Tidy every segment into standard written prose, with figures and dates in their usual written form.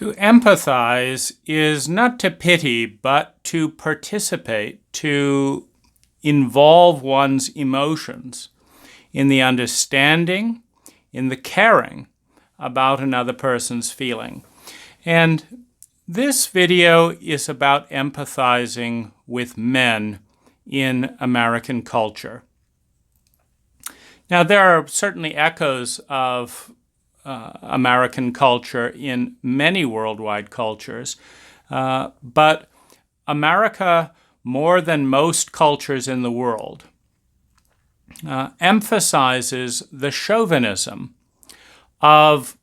To empathize is not to pity, but to participate, to involve one's emotions in the understanding, in the caring about another person's feeling. And this video is about empathizing with men in American culture. Now, there are certainly echoes of American culture in many worldwide cultures, but America, more than most cultures in the world, emphasizes the chauvinism of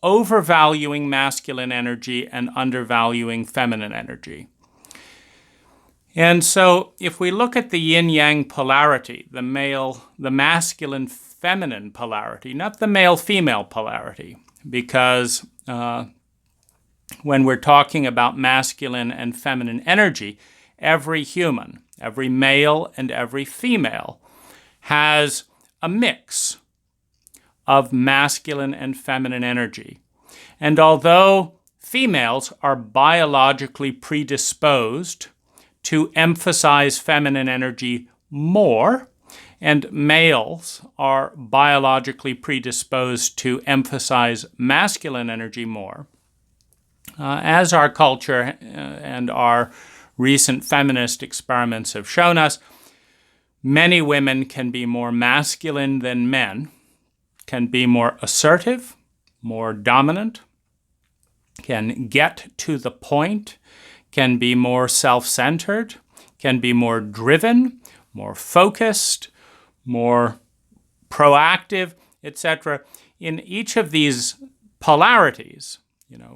overvaluing masculine energy and undervaluing feminine energy. And so if we look at the yin-yang polarity, the masculine-feminine polarity, not the male-female polarity, because when we're talking about masculine and feminine energy, every human, every male and every female, has a mix of masculine and feminine energy. And although females are biologically predisposed to emphasize feminine energy more, and males are biologically predisposed to emphasize masculine energy more, as our culture and our recent feminist experiments have shown us, many women can be more masculine than men, can be more assertive, more dominant, can get to the point, can be more self-centered, can be more driven, more focused, more proactive, etc. In each of these polarities,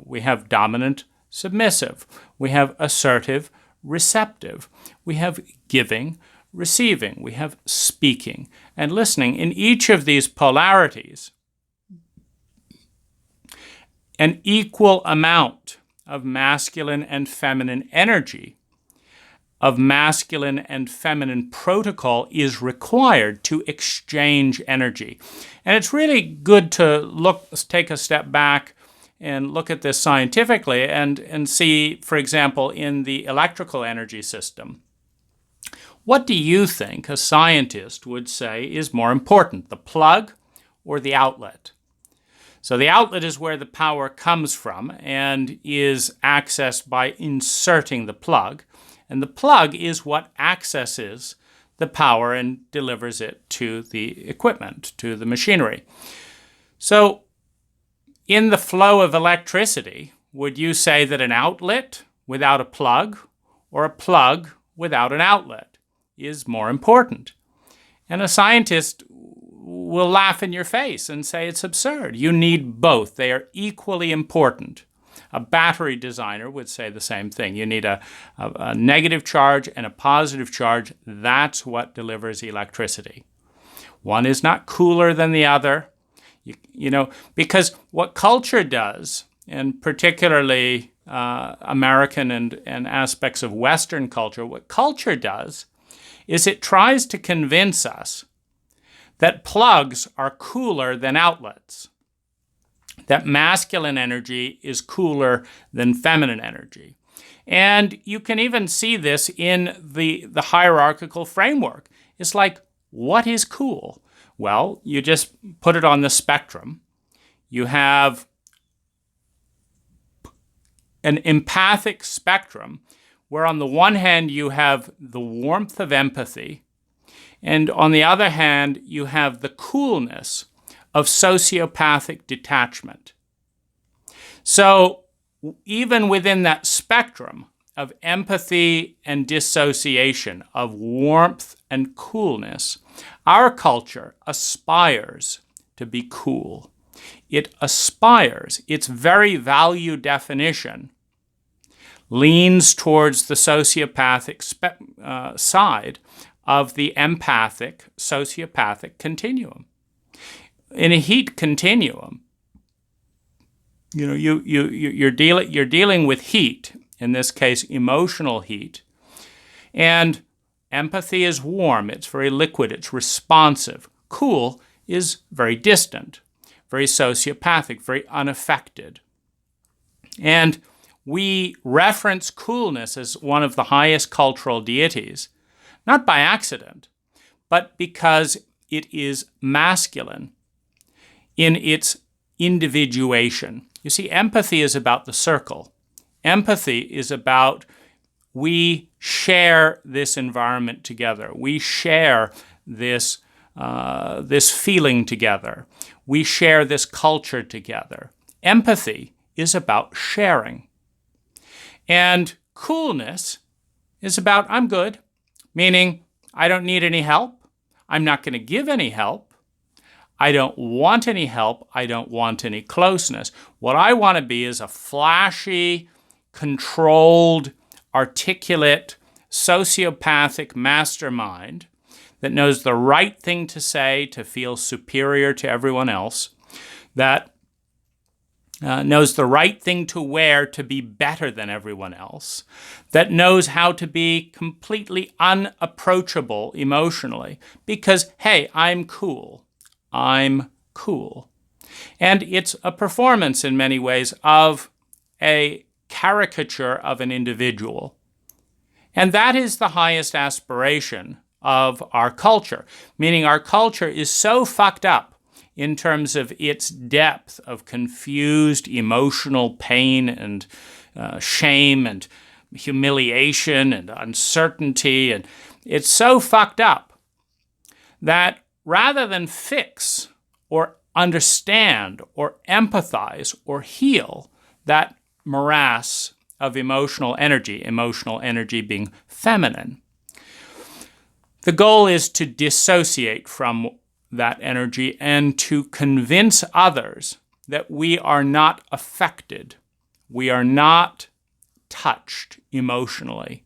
we have dominant, submissive, we have assertive, receptive, we have giving, receiving, we have speaking and listening. In each of these polarities, an equal amount of masculine and feminine energy, of masculine and feminine protocol is required to exchange energy. And it's really good to take a step back and look at this scientifically and see, for example, in the electrical energy system. What do you think a scientist would say is more important, the plug or the outlet? So the outlet is where the power comes from and is accessed by inserting the plug. And the plug is what accesses the power and delivers it to the equipment, to the machinery. So in the flow of electricity, would you say that an outlet without a plug or a plug without an outlet is more important? And a scientist will laugh in your face and say it's absurd. You need both. They are equally important. A battery designer would say the same thing. You need a negative charge and a positive charge. That's what delivers electricity. One is not cooler than the other, because what culture does, and particularly American and aspects of Western culture, what culture does is it tries to convince us that plugs are cooler than outlets, that masculine energy is cooler than feminine energy. And you can even see this in the hierarchical framework. It's like, what is cool? Well, you just put it on the spectrum. You have an empathic spectrum where on the one hand you have the warmth of empathy, and on the other hand, you have the coolness of sociopathic detachment. So even within that spectrum of empathy and dissociation, of warmth and coolness, our culture aspires to be cool. It aspires, its very value definition leans towards the sociopathic side of the empathic, sociopathic continuum. In a heat continuum, you're dealing with heat, in this case, emotional heat, and empathy is warm, it's very liquid, it's responsive. Cool is very distant, very sociopathic, very unaffected. And we reference coolness as one of the highest cultural deities, not by accident, but because it is masculine in its individuation. You see, empathy is about the circle. Empathy is about we share this environment together. We share this feeling together. We share this culture together. Empathy is about sharing. And coolness is about I'm good, meaning I don't need any help. I'm not going to give any help. I don't want any help. I don't want any closeness. What I want to be is a flashy, controlled, articulate, sociopathic mastermind that knows the right thing to say to feel superior to everyone else, that knows the right thing to wear to be better than everyone else, that knows how to be completely unapproachable emotionally because, hey, I'm cool. I'm cool. And it's a performance in many ways of a caricature of an individual. And that is the highest aspiration of our culture, meaning our culture is so fucked up in terms of its depth of confused emotional pain and shame and humiliation and uncertainty. And it's so fucked up that rather than fix or understand or empathize or heal that morass of emotional energy being feminine, the goal is to dissociate from that energy and to convince others that we are not affected, we are not touched emotionally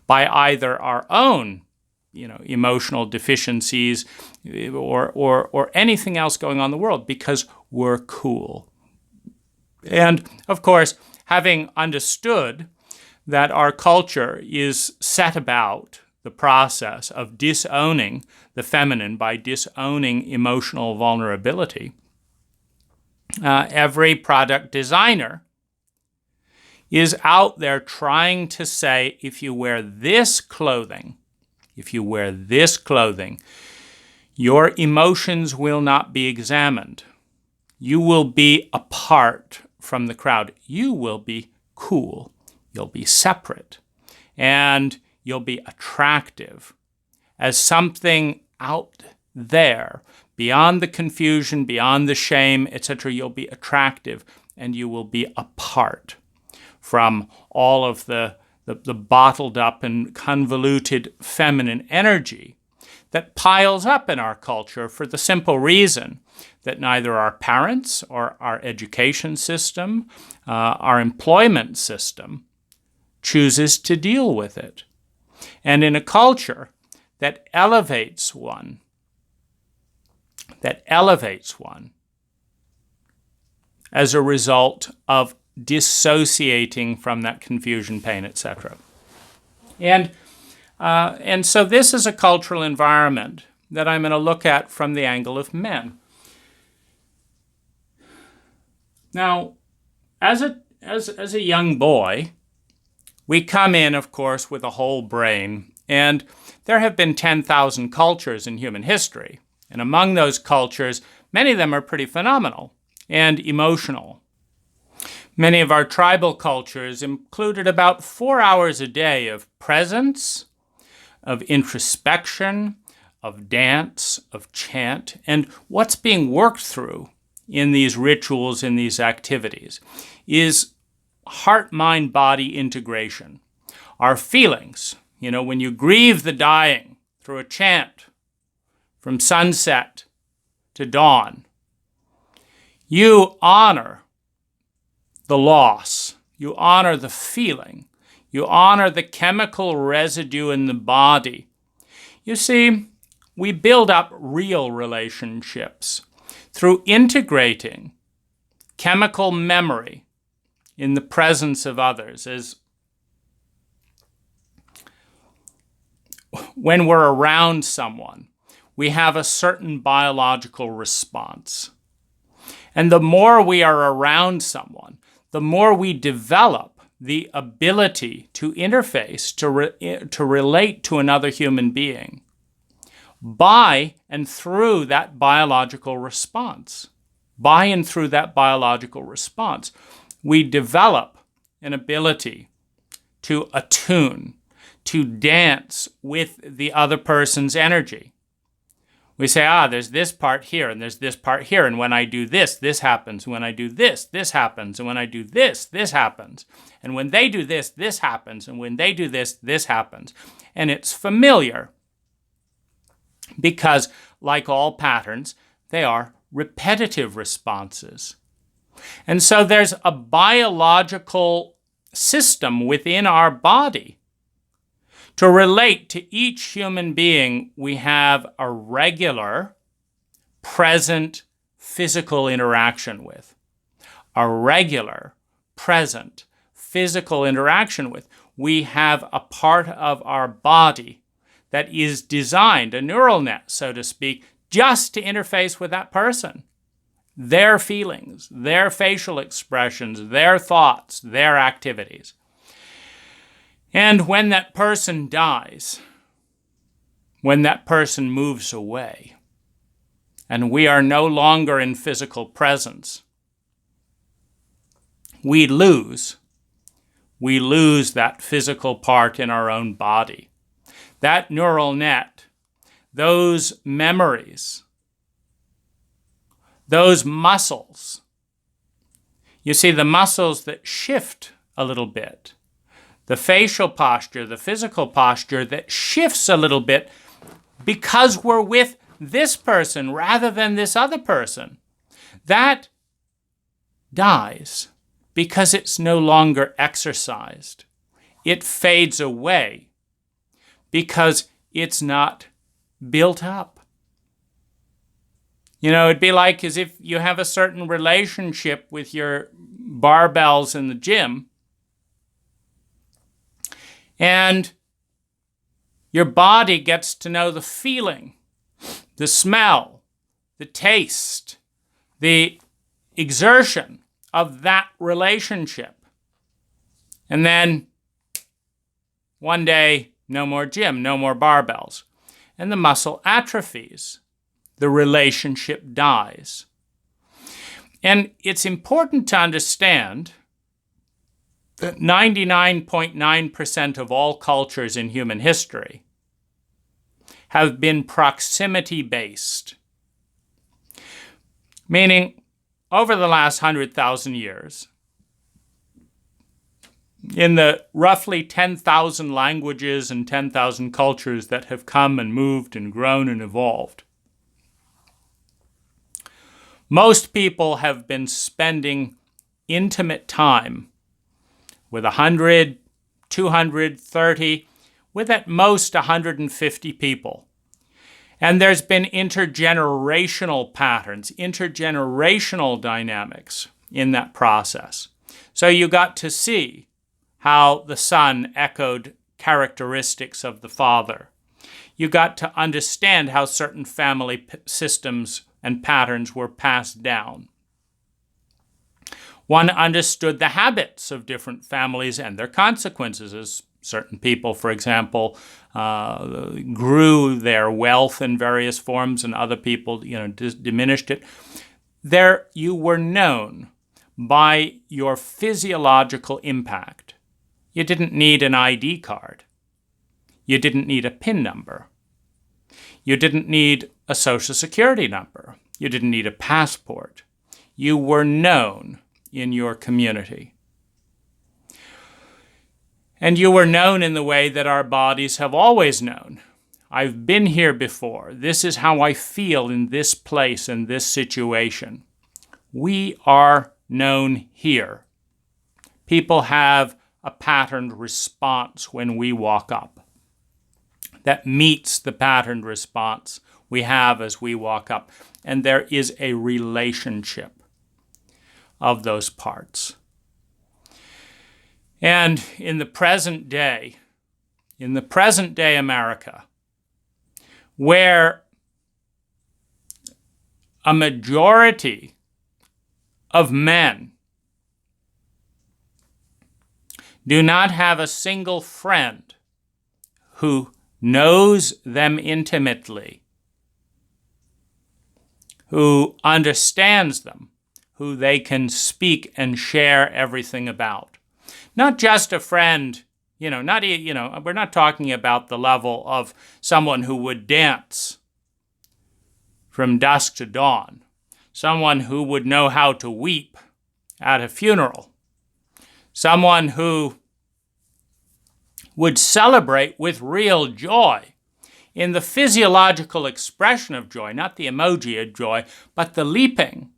by either our own emotional deficiencies or anything else going on in the world because we're cool. And of course, having understood that our culture is set about the process of disowning the feminine by disowning emotional vulnerability, every product designer is out there trying to say, if you wear this clothing, your emotions will not be examined. You will be apart from the crowd. You will be cool. You'll be separate. And you'll be attractive as something out there, beyond the confusion, beyond the shame, etc. You'll be attractive and you will be apart from all of the bottled up and convoluted feminine energy that piles up in our culture for the simple reason that neither our parents or our education system, our employment system, chooses to deal with it. And in a culture that elevates one as a result of dissociating from that confusion, pain, etc. And so this is a cultural environment that I'm going to look at from the angle of men. Now, as a young boy, we come in, of course, with a whole brain, and there have been 10,000 cultures in human history. And among those cultures, many of them are pretty phenomenal and emotional. Many of our tribal cultures included about 4 hours a day of presence, of introspection, of dance, of chant, and what's being worked through in these rituals, in these activities, is heart, mind, body integration. Our feelings, when you grieve the dying through a chant from sunset to dawn, you honor the loss, you honor the feeling, you honor the chemical residue in the body. You see, we build up real relationships through integrating chemical memory in the presence of others. As when we're around someone, we have a certain biological response. And the more we are around someone, the more we develop the ability to interface, to relate to another human being by and through that biological response. By and through that biological response, we develop an ability to attune, to dance with the other person's energy. We say, there's this part here, and there's this part here, and when I do this, this happens. When I do this, this happens. And when I do this, this happens. And when they do this, this happens. And when they do this, this happens. And it's familiar because, like all patterns, they are repetitive responses. And so there's a biological system within our body. To relate to each human being, we have a regular, present physical interaction with. A regular, present physical interaction with. We have a part of our body that is designed, a neural net, so to speak, just to interface with that person. Their feelings, their facial expressions, their thoughts, their activities. And when that person dies, when that person moves away, and we are no longer in physical presence, we lose that physical part in our own body. That neural net, those memories, those muscles. You see, the muscles that shift a little bit, the facial posture, the physical posture that shifts a little bit because we're with this person rather than this other person, that dies because it's no longer exercised. It fades away because it's not built up. You know, it'd be like as if you have a certain relationship with your barbells in the gym, and your body gets to know the feeling, the smell, the taste, the exertion of that relationship. And then one day, no more gym, no more barbells. And the muscle atrophies. The relationship dies. And it's important to understand that 99.9% of all cultures in human history have been proximity-based. Meaning, over the last 100,000 years, in the roughly 10,000 languages and 10,000 cultures that have come and moved and grown and evolved, most people have been spending intimate time with 100, 200, 30, with at most 150 people. And there's been intergenerational patterns, intergenerational dynamics in that process. So you got to see how the son echoed characteristics of the father. You got to understand how certain family systems and patterns were passed down. One understood the habits of different families and their consequences, as certain people, for example, grew their wealth in various forms, and other people, diminished it. There, you were known by your physiological impact. You didn't need an ID card. You didn't need a PIN number. You didn't need a social security number. You didn't need a passport. You were known in your community. And you were known in the way that our bodies have always known. I've been here before. This is how I feel in this place, in this situation. We are known here. People have a patterned response when we walk up that meets the patterned response we have as we walk up. And there is a relationship of those parts. And in the present day America, where a majority of men do not have a single friend who knows them intimately, who understands them, who they can speak and share everything about. Not just a friend, we're not talking about the level of someone who would dance from dusk to dawn, someone who would know how to weep at a funeral, someone who would celebrate with real joy in the physiological expression of joy, not the emoji of joy, but the leaping,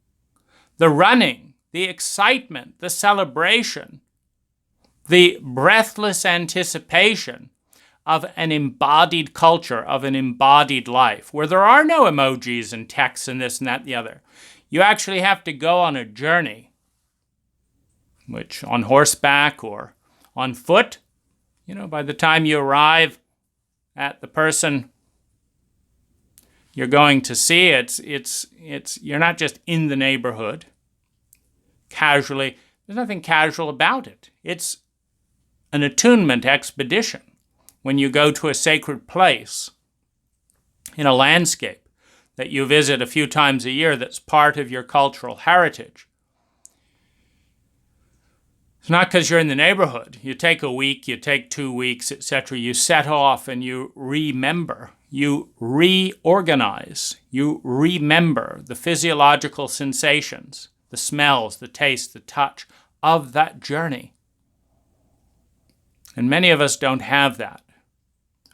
the running, the excitement, the celebration, the breathless anticipation of an embodied culture, of an embodied life, where there are no emojis and texts and this and that and the other. You actually have to go on a journey, which on horseback or on foot, by the time you arrive at the person you're going to see, you're not just in the neighborhood casually. There's nothing casual about it. It's an attunement expedition. When you go to a sacred place in a landscape that you visit a few times a year that's part of your cultural heritage, it's not because you're in the neighborhood. You take a week, you take 2 weeks, etc. You set off and you remember. You reorganize. You remember the physiological sensations, the smells, the taste, the touch of that journey. And many of us don't have that.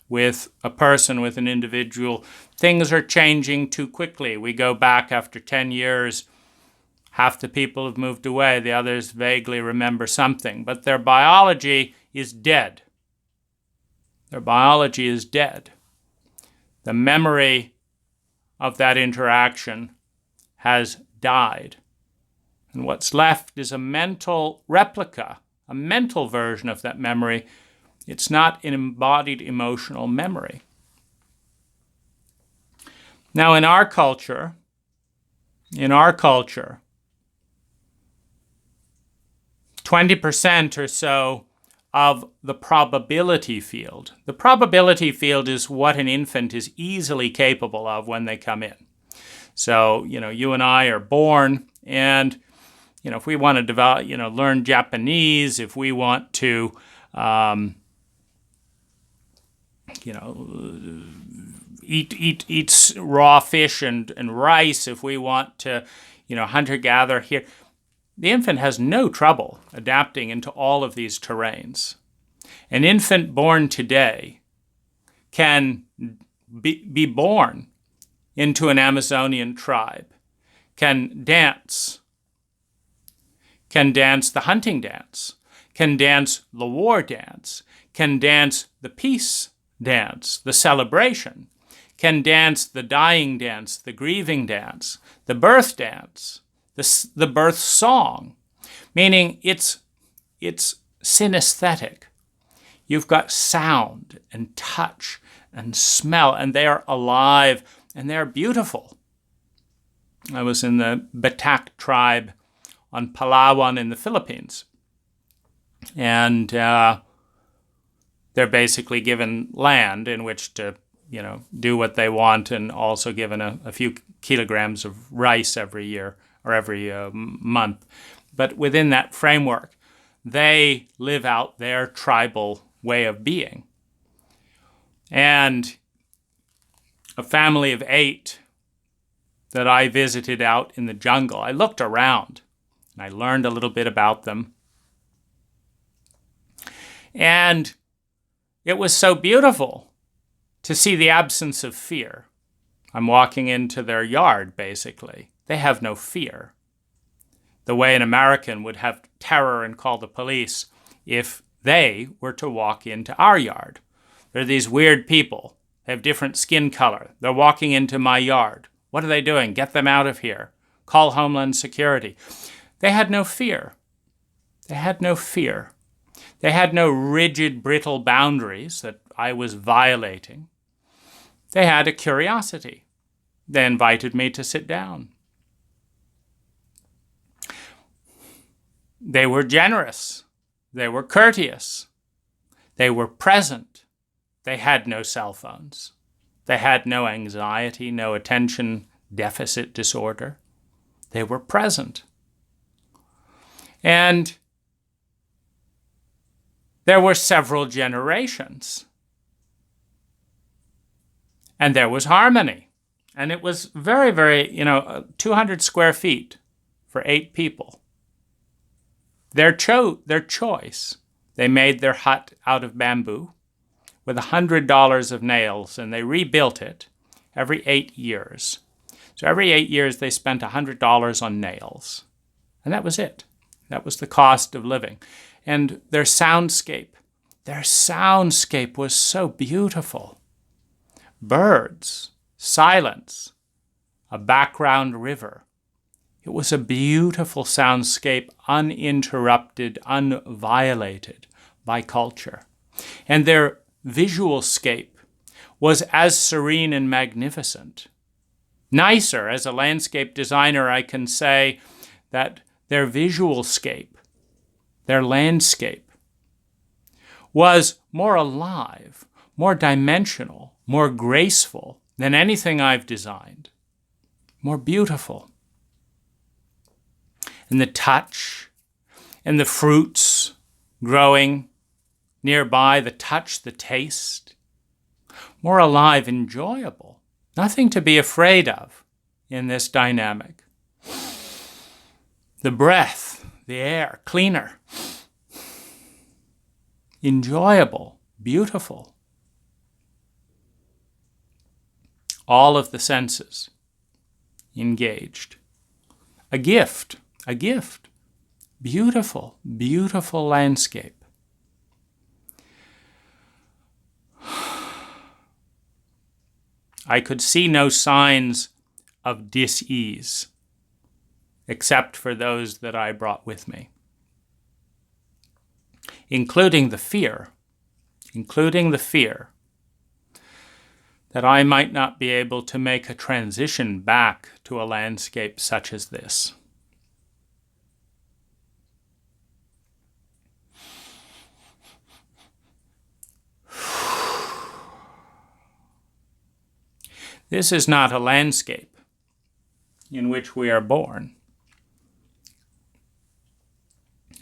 With a person, with an individual, things are changing too quickly. We go back after 10 years. Half the people have moved away, the others vaguely remember something, but their biology is dead. Their biology is dead. The memory of that interaction has died. And what's left is a mental replica, a mental version of that memory. It's not an embodied emotional memory. Now, in our culture, 20% or so of the probability field. The probability field is what an infant is easily capable of when they come in. So, you and I are born, and, if we want to develop, learn Japanese, if we want to, eat raw fish and rice, if we want to, hunter-gatherer here, the infant has no trouble adapting into all of these terrains. An infant born today can be born into an Amazonian tribe, can dance the hunting dance, can dance the war dance, can dance the peace dance, the celebration, can dance the dying dance, the grieving dance, the birth dance, the birth song, meaning it's synesthetic. You've got sound and touch and smell, and they are alive and they're beautiful. I was in the Batak tribe on Palawan in the Philippines, and they're basically given land in which to do what they want, and also given a few kilograms of rice every year or every month. But within that framework, they live out their tribal way of being. And a family of 8 that I visited out in the jungle, I looked around and I learned a little bit about them. And it was so beautiful to see the absence of fear. I'm walking into their yard, basically. They have no fear. The way an American would have terror and call the police if they were to walk into our yard. They're these weird people. They have different skin color. They're walking into my yard. What are they doing? Get them out of here. Call Homeland Security. They had no fear. They had no fear. They had no rigid, brittle boundaries that I was violating. They had a curiosity. They invited me to sit down. They were generous. They were courteous. They were present. They had no cell phones. They had no anxiety, no attention deficit disorder. They were present. And there were several generations. And there was harmony. And it was very, very, 200 square feet for 8 people. Their choice. They made their hut out of bamboo with $100 of nails, and they rebuilt it every 8 years. So every 8 years, they spent $100 on nails. And that was it. That was the cost of living. And their soundscape was so beautiful. Birds, silence, a background river. It was a beautiful soundscape, uninterrupted, unviolated by culture. And their visual scape was as serene and magnificent. Nicer, as a landscape designer, I can say that their visual scape, their landscape, was more alive, more dimensional, more graceful than anything I've designed, more beautiful. And the touch, and the fruits growing nearby, the touch, the taste, more alive, enjoyable. Nothing to be afraid of in this dynamic. The breath, the air, cleaner, enjoyable, beautiful. All of the senses engaged. A gift. Beautiful, beautiful landscape. I could see no signs of dis-ease, except for those that I brought with me, including the fear that I might not be able to make a transition back to a landscape such as this. This is not a landscape in which we are born.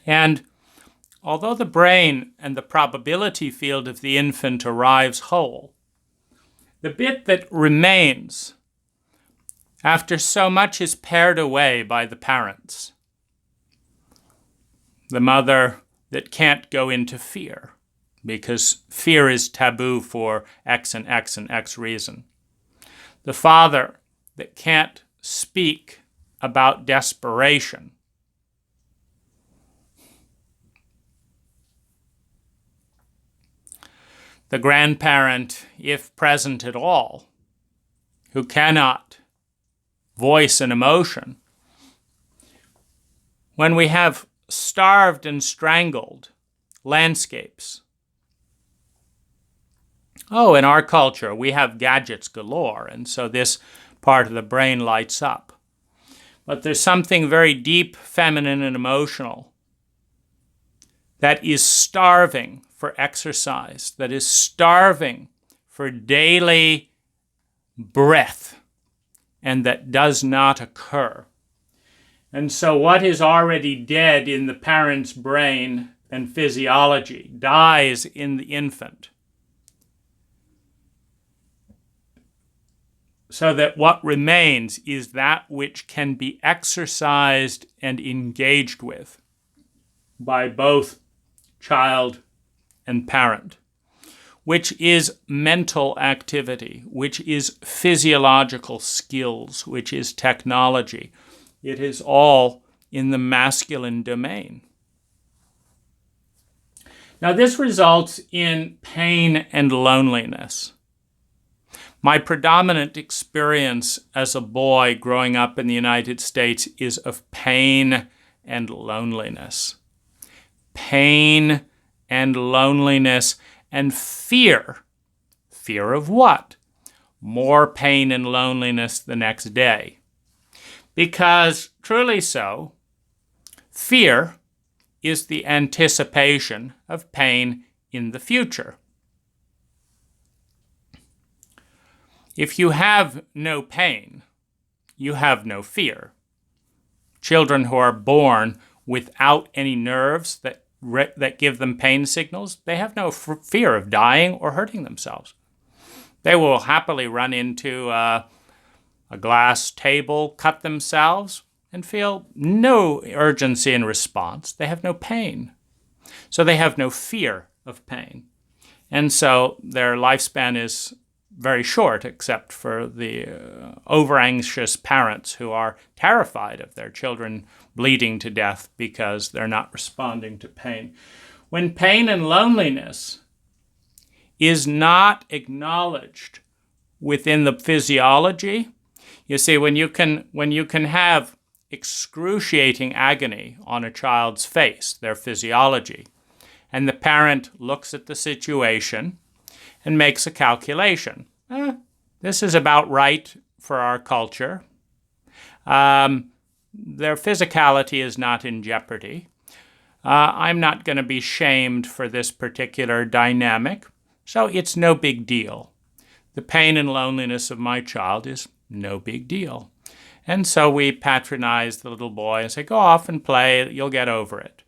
And although the brain and the probability field of the infant arrives whole, the bit that remains after so much is pared away by the parents, the mother that can't go into fear because fear is taboo for X and X and X reason, the father that can't speak about desperation, the grandparent, if present at all, who cannot voice an emotion. When we have starved and strangled landscapes. In our culture, we have gadgets galore, and so this part of the brain lights up. But there's something very deep, feminine, and emotional that is starving for exercise, that is starving for daily breath, and that does not occur. And so what is already dead in the parent's brain and physiology dies in the infant. So that what remains is that which can be exercised and engaged with by both child and parent, which is mental activity, which is physiological skills, which is technology. It is all in the masculine domain. Now, this results in pain and loneliness. My predominant experience as a boy growing up in the United States is of pain and loneliness. Pain and loneliness and fear. Fear of what? More pain and loneliness the next day. Because, truly so, fear is the anticipation of pain in the future. If you have no pain, you have no fear. Children who are born without any nerves that give them pain signals, they have no fear of dying or hurting themselves. They will happily run into a glass table, cut themselves, and feel no urgency in response. They have no pain. So they have no fear of pain. And so their lifespan is very short, except for the over-anxious parents who are terrified of their children bleeding to death because they're not responding to pain. When pain and loneliness is not acknowledged within the physiology, you see, when you can have excruciating agony on a child's face, their physiology, and the parent looks at the situation and makes a calculation. This is about right for our culture. Their physicality is not in jeopardy. I'm not going to be shamed for this particular dynamic, so it's no big deal. The pain and loneliness of my child is no big deal. And so we patronize the little boy and say, go off and play, you'll get over it.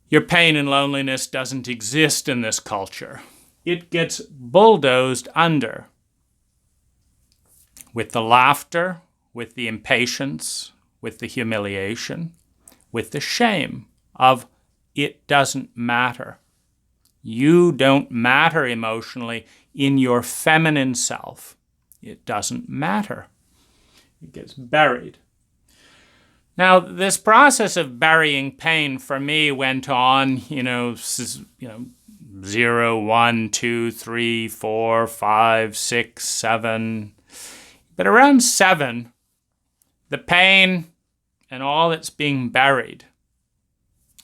Your pain and loneliness doesn't exist in this culture. It gets bulldozed under with the laughter, with the impatience, with the humiliation, with the shame of it doesn't matter. You don't matter emotionally in your feminine self. It doesn't matter. It gets buried. Now, this process of burying pain for me went on, 0, 1, 2, 3, 4, 5, 6, 7. But around 7, the pain and all that's being buried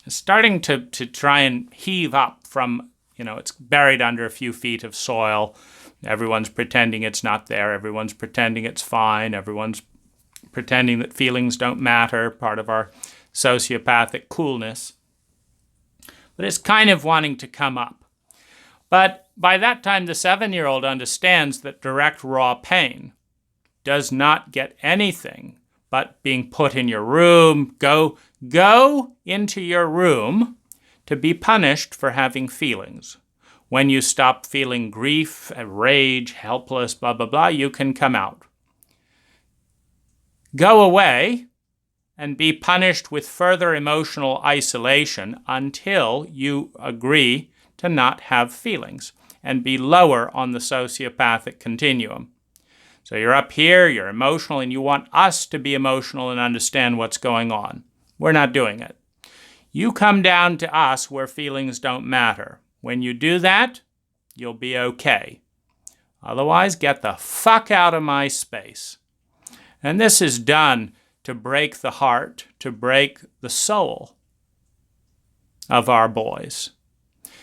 is starting to try and heave up from, it's buried under a few feet of soil. Everyone's pretending it's not there. Everyone's pretending it's fine. Everyone's pretending that feelings don't matter, part of our sociopathic coolness. But it's kind of wanting to come up. But by that time, the 7-year-old understands that direct raw pain does not get anything but being put in your room. Go into your room to be punished for having feelings. When you stop feeling grief, rage, helpless, blah, blah, blah, you can come out. Go away and be punished with further emotional isolation until you agree to not have feelings and be lower on the sociopathic continuum. So you're up here, you're emotional, and you want us to be emotional and understand what's going on. We're not doing it. You come down to us where feelings don't matter. When you do that, you'll be okay. Otherwise, get the fuck out of my space. And this is done to break the heart, to break the soul of our boys,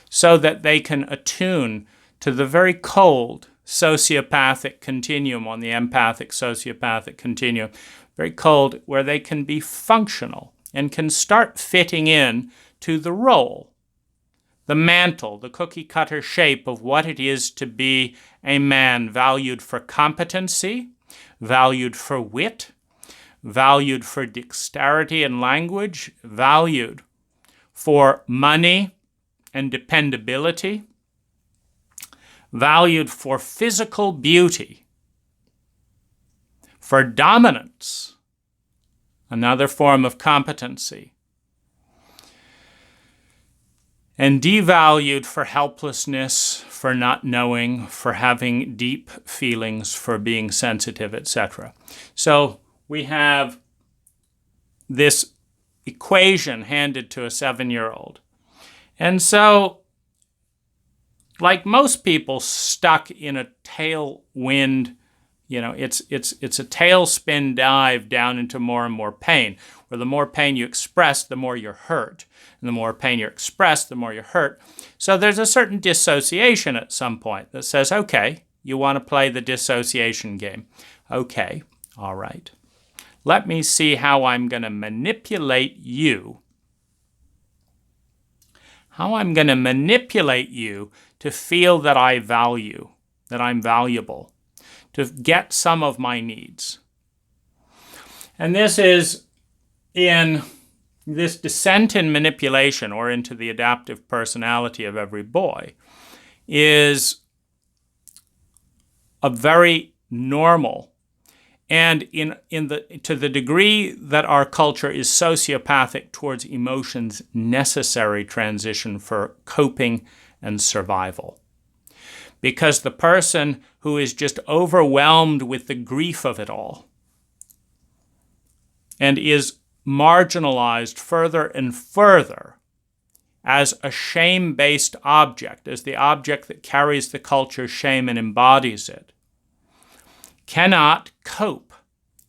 so that they can attune to the very cold sociopathic continuum on the empathic sociopathic continuum, very cold, where they can be functional and can start fitting in to the role, the mantle, the cookie-cutter shape of what it is to be a man valued for competency, valued for wit, valued for dexterity and language, valued for money and dependability, valued for physical beauty, for dominance, another form of competency, and devalued for helplessness, for not knowing, for having deep feelings, for being sensitive, etc. So we have this equation handed to a 7-year-old. And so, like most people stuck in a tailwind, it's a tailspin dive down into more and more pain, where the more pain you express, the more you're hurt. And the more pain you express, the more you're hurt. So there's a certain dissociation at some point that says, okay, you want to play the dissociation game. Okay, all right. Let me see how I'm going to manipulate you. How I'm going to manipulate you to feel that I value, that I'm valuable, to get some of my needs. And this is in this descent in manipulation, or into the adaptive personality of every boy, is a very normal, and to the degree that our culture is sociopathic towards emotions, necessary transition for coping and survival. Because the person who is just overwhelmed with the grief of it all and is marginalized further and further as a shame-based object, as the object that carries the culture's shame and embodies it, cannot cope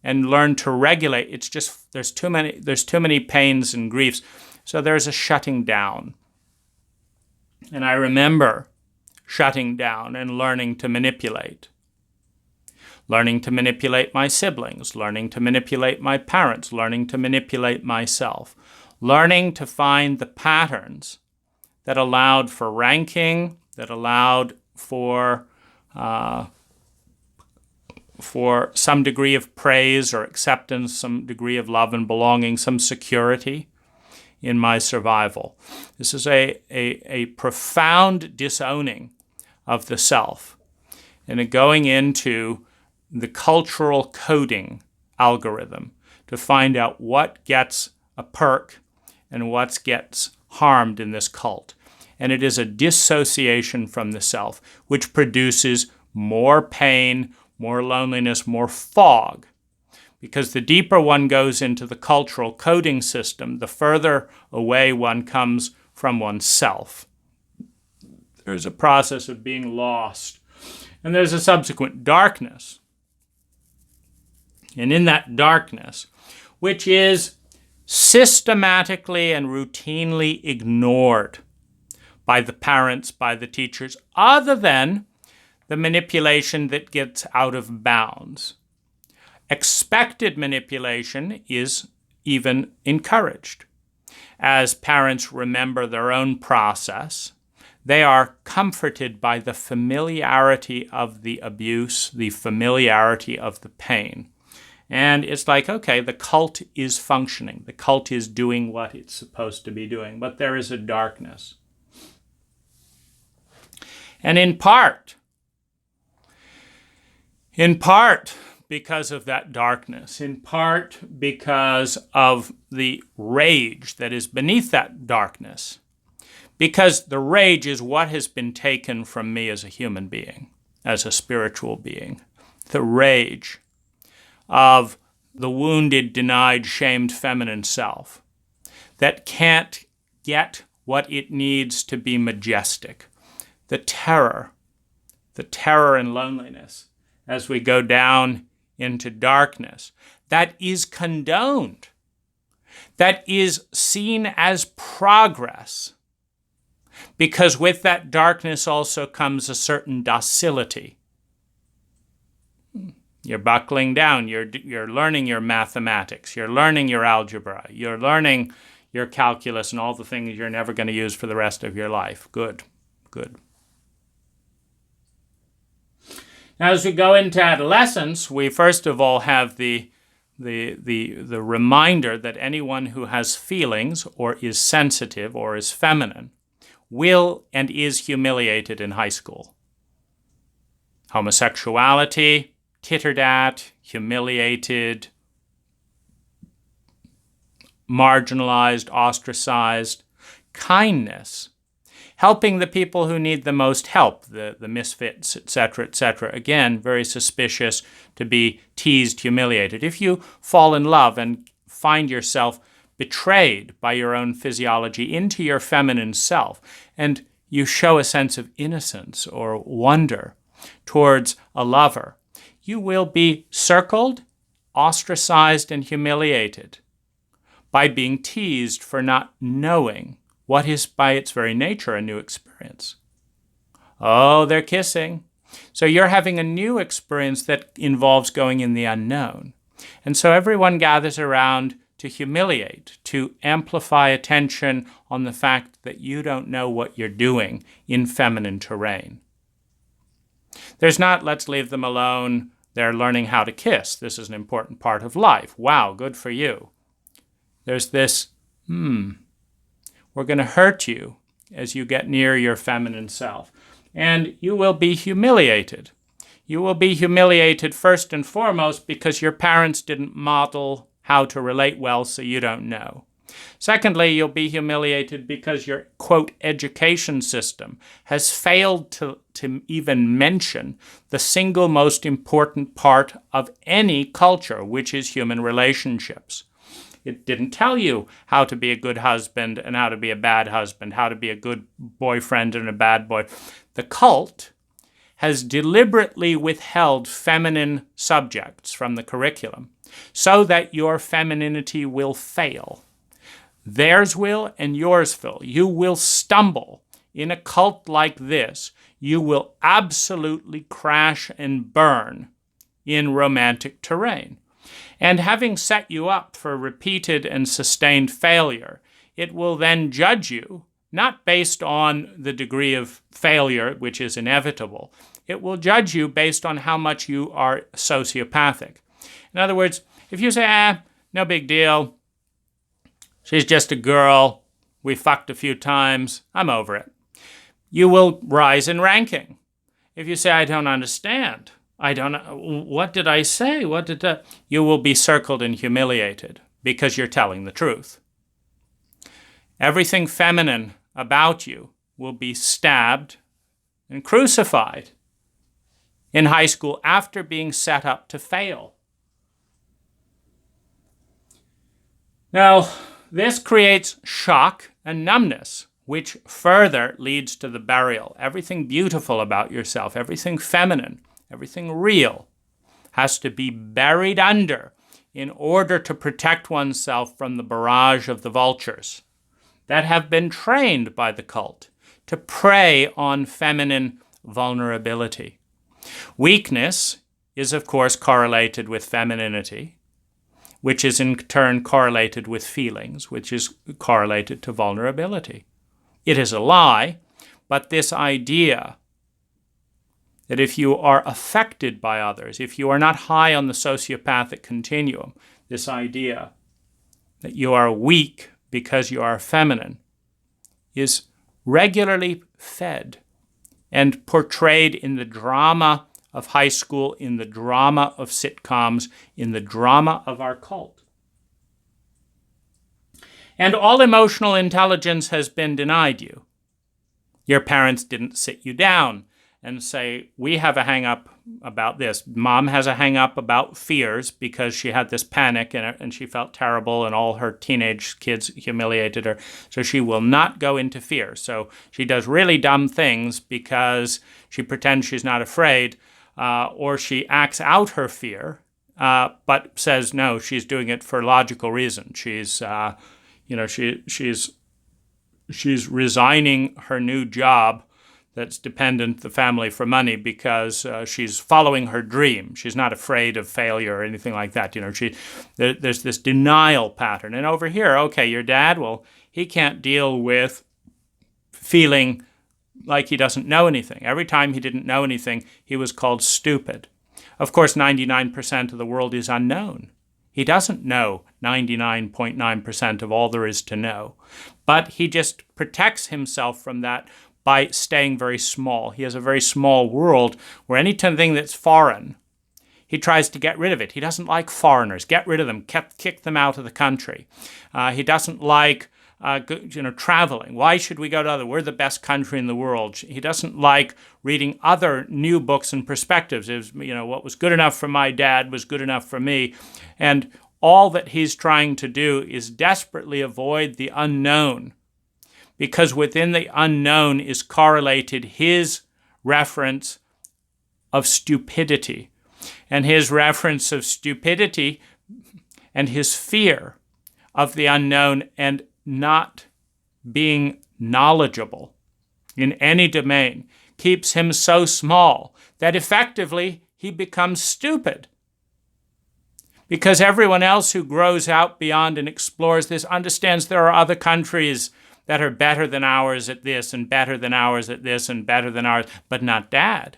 and learn to regulate. It's just there's too many pains and griefs. So there's a shutting down. And I remember shutting down and learning to manipulate. Learning to manipulate my siblings, learning to manipulate my parents, learning to manipulate myself, learning to find the patterns that allowed for ranking, that allowed for some degree of praise or acceptance, some degree of love and belonging, some security in my survival. This is a profound disowning of the self and a going into the cultural coding algorithm to find out what gets a perk and what gets harmed in this cult. And it is a dissociation from the self, which produces more pain, more loneliness, more fog. Because the deeper one goes into the cultural coding system, the further away one comes from oneself. There's a process of being lost. And there's a subsequent darkness. And in that darkness, which is systematically and routinely ignored by the parents, by the teachers, other than the manipulation that gets out of bounds. Expected manipulation is even encouraged. As parents remember their own process, they are comforted by the familiarity of the abuse, the familiarity of the pain. And it's like, okay, the cult is functioning. The cult is doing what it's supposed to be doing. But there is a darkness. And in part because of that darkness, in part because of the rage that is beneath that darkness, because the rage is what has been taken from me as a human being, as a spiritual being. The rage of the wounded, denied, shamed feminine self that can't get what it needs to be majestic. The terror and loneliness as we go down into darkness, that is condoned, that is seen as progress, because with that darkness also comes a certain docility. You're buckling down, you're learning your mathematics, you're learning your algebra, you're learning your calculus and all the things you're never going to use for the rest of your life. Good. Now, as we go into adolescence, we first of all have the reminder that anyone who has feelings or is sensitive or is feminine will and is humiliated in high school. Homosexuality, tittered at, humiliated, marginalized, ostracized. Kindness, helping the people who need the most help, the misfits, etc., etc. Again, very suspicious to be teased, humiliated. If you fall in love and find yourself betrayed by your own physiology into your feminine self, and you show a sense of innocence or wonder towards a lover, you will be circled, ostracized, and humiliated by being teased for not knowing what is by its very nature a new experience. Oh, they're kissing. So you're having a new experience that involves going in the unknown. And so everyone gathers around to humiliate, to amplify attention on the fact that you don't know what you're doing in feminine terrain. There's not, let's leave them alone, they're learning how to kiss. This is an important part of life. Wow, good for you. There's this, we're going to hurt you as you get near your feminine self. And you will be humiliated. You will be humiliated first and foremost because your parents didn't model how to relate well, so you don't know. Secondly, you'll be humiliated because your, quote, education system has failed to even mention the single most important part of any culture, which is human relationships. It didn't tell you how to be a good husband and how to be a bad husband, how to be a good boyfriend and a bad boy. The cult has deliberately withheld feminine subjects from the curriculum so that your femininity will fail. Theirs will and yours will. You will stumble. In a cult like this, you will absolutely crash and burn in romantic terrain. And having set you up for repeated and sustained failure, it will then judge you, not based on the degree of failure, which is inevitable. It will judge you based on how much you are sociopathic. In other words, if you say, no big deal, she's just a girl, we fucked a few times, I'm over it, you will rise in ranking. If you say, I don't understand, I don't know, what did I say? You will be circled and humiliated because you're telling the truth. Everything feminine about you will be stabbed and crucified in high school after being set up to fail. Now, this creates shock and numbness, which further leads to the burial. Everything beautiful about yourself, everything feminine, everything real, has to be buried under in order to protect oneself from the barrage of the vultures that have been trained by the cult to prey on feminine vulnerability. Weakness is, of course, correlated with femininity, which is in turn correlated with feelings, which is correlated to vulnerability. It is a lie, but this idea that if you are affected by others, if you are not high on the sociopathic continuum, this idea that you are weak because you are feminine is regularly fed and portrayed in the drama of high school, in the drama of sitcoms, in the drama of our cult. And all emotional intelligence has been denied you. Your parents didn't sit you down and say, we have a hang-up about this. Mom has a hang-up about fears because she had this panic and she felt terrible and all her teenage kids humiliated her. So she will not go into fear. So she does really dumb things because she pretends she's not afraid, or she acts out her fear, but says, no, she's doing it for logical reasons. She's resigning her new job that's dependent the family for money because she's following her dream. She's not afraid of failure or anything like that. There's this denial pattern. And over here, okay, your dad, well, he can't deal with feeling like he doesn't know anything. Every time he didn't know anything, he was called stupid. Of course, 99% of the world is unknown. He doesn't know 99.9% of all there is to know. But he just protects himself from that by staying very small. He has a very small world where anything that's foreign, he tries to get rid of it. He doesn't like foreigners. Get rid of them. Kick them out of the country. He doesn't like traveling. Why should we go to other? We're the best country in the world. He doesn't like reading other new books and perspectives. It was, what was good enough for my dad was good enough for me. And all that he's trying to do is desperately avoid the unknown, because within the unknown is correlated his reference of stupidity. And his reference of stupidity and his fear of the unknown and not being knowledgeable in any domain keeps him so small that effectively he becomes stupid. Because everyone else who grows out beyond and explores this understands there are other countries that are better than ours at this and better than ours at this and better than ours, but not Dad.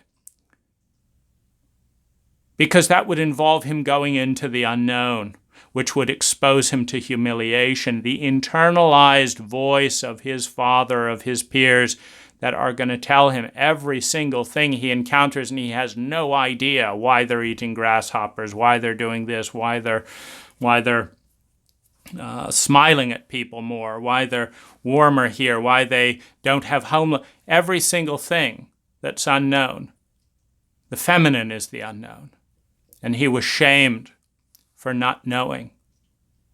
Because that would involve him going into the unknown, which would expose him to humiliation. The internalized voice of his father, of his peers, that are going to tell him every single thing he encounters, and he has no idea why they're eating grasshoppers, why they're doing this, why they're smiling at people more, why they're warmer here, why they don't have homeless. Every single thing that's unknown. The feminine is the unknown. And he was shamed for not knowing.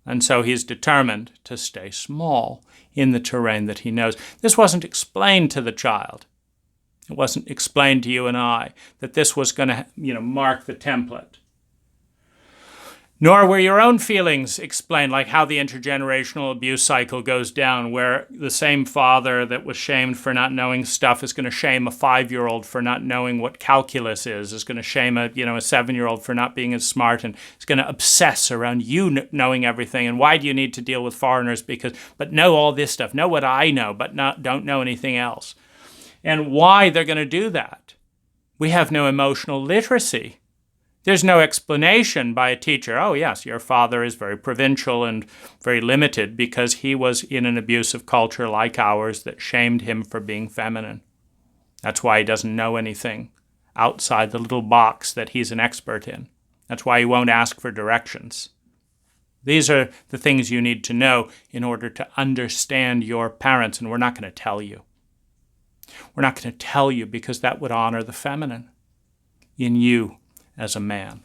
And so he's determined to stay small in the terrain that he knows. This wasn't explained to the child. It wasn't explained to you and I that this was going to, mark the template. Nor were your own feelings explained, like how the intergenerational abuse cycle goes down, where the same father that was shamed for not knowing stuff is going to shame a 5-year-old for not knowing what calculus is going to shame a 7-year-old for not being as smart, and is going to obsess around you knowing everything. And why do you need to deal with foreigners? But know all this stuff, know what I know, but don't know anything else. And why they're going to do that? We have no emotional literacy. There's no explanation by a teacher, oh yes, your father is very provincial and very limited because he was in an abusive culture like ours that shamed him for being feminine. That's why he doesn't know anything outside the little box that he's an expert in. That's why he won't ask for directions. These are the things you need to know in order to understand your parents, and we're not going to tell you. We're not going to tell you because that would honor the feminine in you as a man.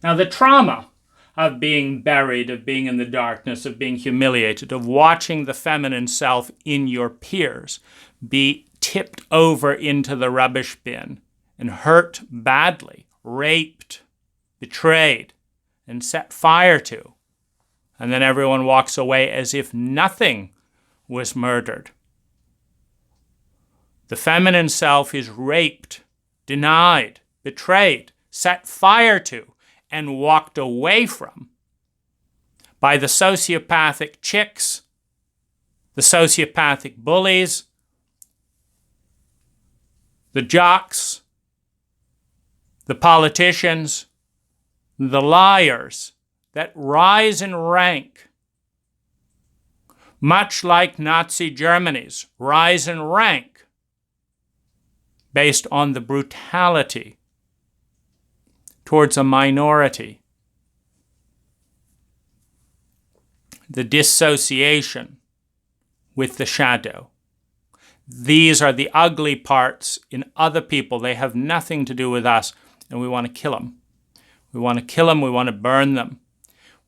Now, the trauma of being buried, of being in the darkness, of being humiliated, of watching the feminine self in your peers be tipped over into the rubbish bin and hurt badly, raped, betrayed, and set fire to. And then everyone walks away as if nothing was murdered. The feminine self is raped, denied, betrayed, set fire to, and walked away from by the sociopathic chicks, the sociopathic bullies, the jocks, the politicians, the liars that rise in rank, much like Nazi Germany's rise in rank, based on the brutality towards a minority, the dissociation with the shadow. These are the ugly parts in other people. They have nothing to do with us, and we want to kill them. We want to kill them. We want to burn them.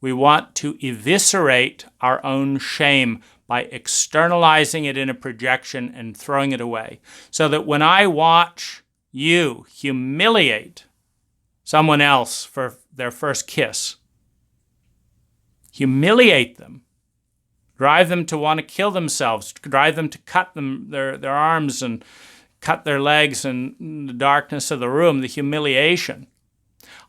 We want to eviscerate our own shame by externalizing it in a projection and throwing it away. So that when I watch you humiliate someone else for their first kiss, humiliate them, drive them to want to kill themselves, drive them to cut their arms and cut their legs in the darkness of the room, the humiliation,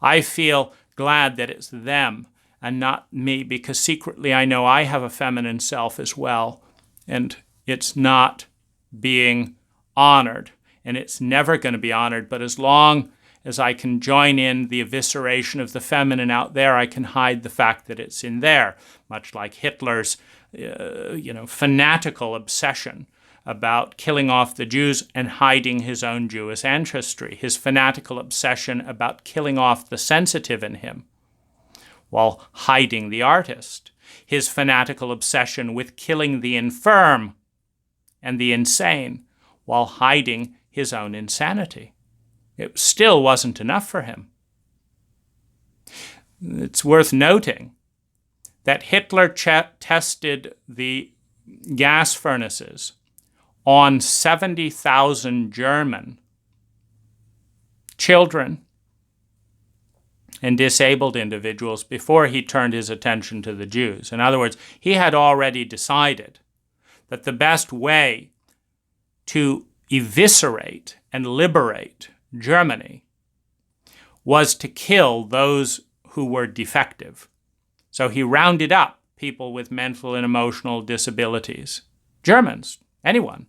I feel glad that it's them and not me, because secretly I know I have a feminine self as well, and it's not being honored, and it's never going to be honored. But as long as I can join in the evisceration of the feminine out there, I can hide the fact that it's in there, much like Hitler's fanatical obsession about killing off the Jews and hiding his own Jewish ancestry, his fanatical obsession about killing off the sensitive in him while hiding the artist, his fanatical obsession with killing the infirm and the insane while hiding his own insanity. It still wasn't enough for him. It's worth noting that Hitler tested the gas furnaces on 70,000 German children and disabled individuals before he turned his attention to the Jews. In other words, he had already decided that the best way to eviscerate and liberate Germany was to kill those who were defective. So he rounded up people with mental and emotional disabilities. Germans, anyone.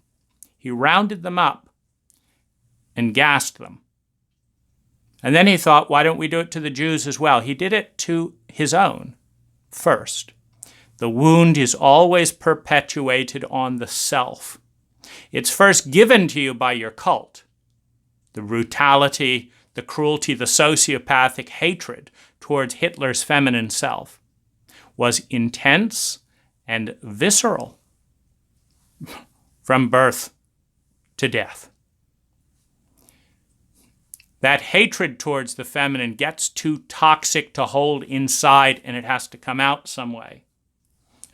He rounded them up and gassed them. And then he thought, why don't we do it to the Jews as well? He did it to his own first. The wound is always perpetuated on the self. It's first given to you by your cult. The brutality, the cruelty, the sociopathic hatred towards Hitler's feminine self was intense and visceral from birth to death. That hatred towards the feminine gets too toxic to hold inside, and it has to come out some way.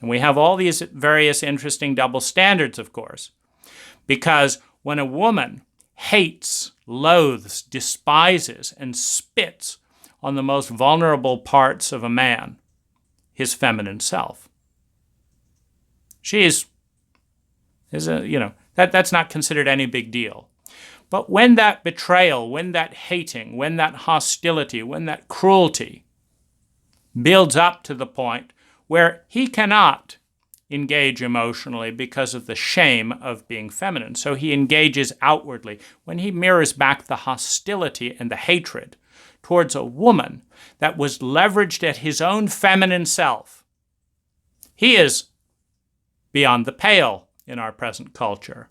And we have all these various interesting double standards, of course, because when a woman hates, loathes, despises, and spits on the most vulnerable parts of a man, his feminine self, that's not considered any big deal. But when that betrayal, when that hating, when that hostility, when that cruelty builds up to the point where he cannot engage emotionally because of the shame of being feminine, so he engages outwardly, when he mirrors back the hostility and the hatred towards a woman that was leveraged at his own feminine self, he is beyond the pale in our present culture.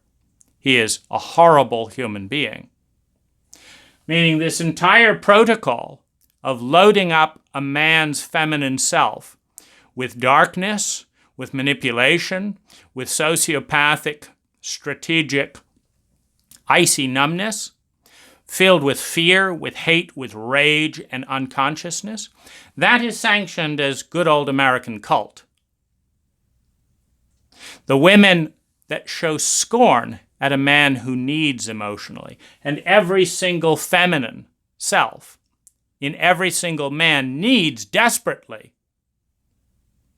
He is a horrible human being. Meaning this entire protocol of loading up a man's feminine self with darkness, with manipulation, with sociopathic, strategic, icy numbness, filled with fear, with hate, with rage and unconsciousness, that is sanctioned as good old American cult. The women that show scorn at a man who needs emotionally, and every single feminine self in every single man needs desperately.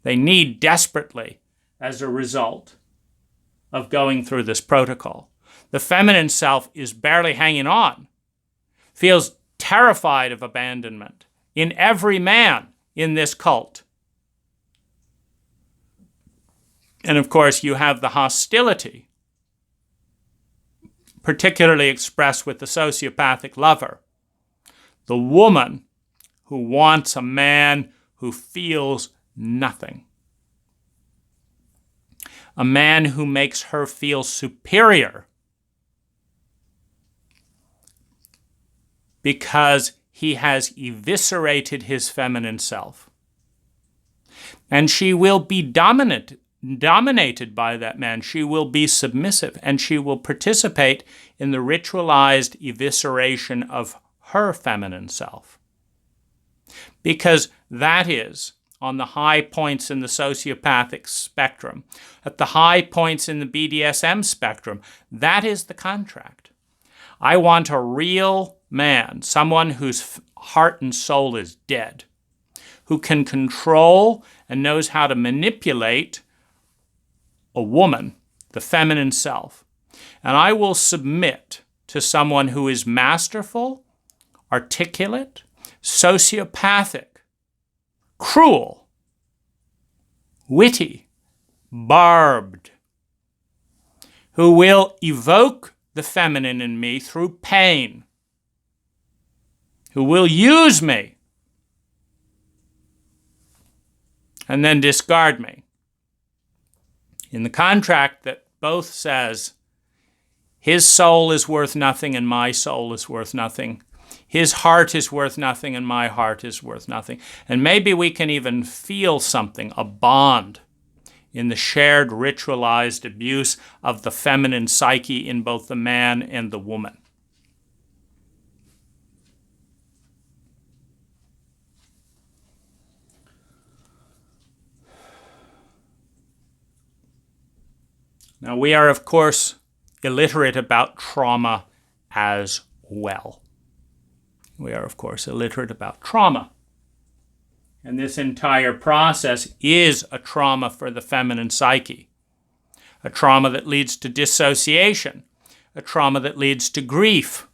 They need desperately as a result of going through this protocol. The feminine self is barely hanging on, feels terrified of abandonment in every man in this cult. And of course, you have the hostility, particularly expressed with the sociopathic lover. The woman who wants a man who feels nothing. A man who makes her feel superior because he has eviscerated his feminine self. And she will be dominated by that man. She will be submissive, and she will participate in the ritualized evisceration of her feminine self. Because that is, on the high points in the sociopathic spectrum, at the high points in the BDSM spectrum, that is the contract. I want a real man, someone whose heart and soul is dead, who can control and knows how to manipulate a woman, the feminine self. And I will submit to someone who is masterful, articulate, sociopathic, cruel, witty, barbed, who will evoke the feminine in me through pain, who will use me and then discard me. In the contract that both says, his soul is worth nothing and my soul is worth nothing. His heart is worth nothing and my heart is worth nothing. And maybe we can even feel something, a bond, in the shared ritualized abuse of the feminine psyche in both the man and the woman. Now, we are, of course, illiterate about trauma as well. We are, of course, illiterate about trauma. And this entire process is a trauma for the feminine psyche, a trauma that leads to dissociation, a trauma that leads to grief,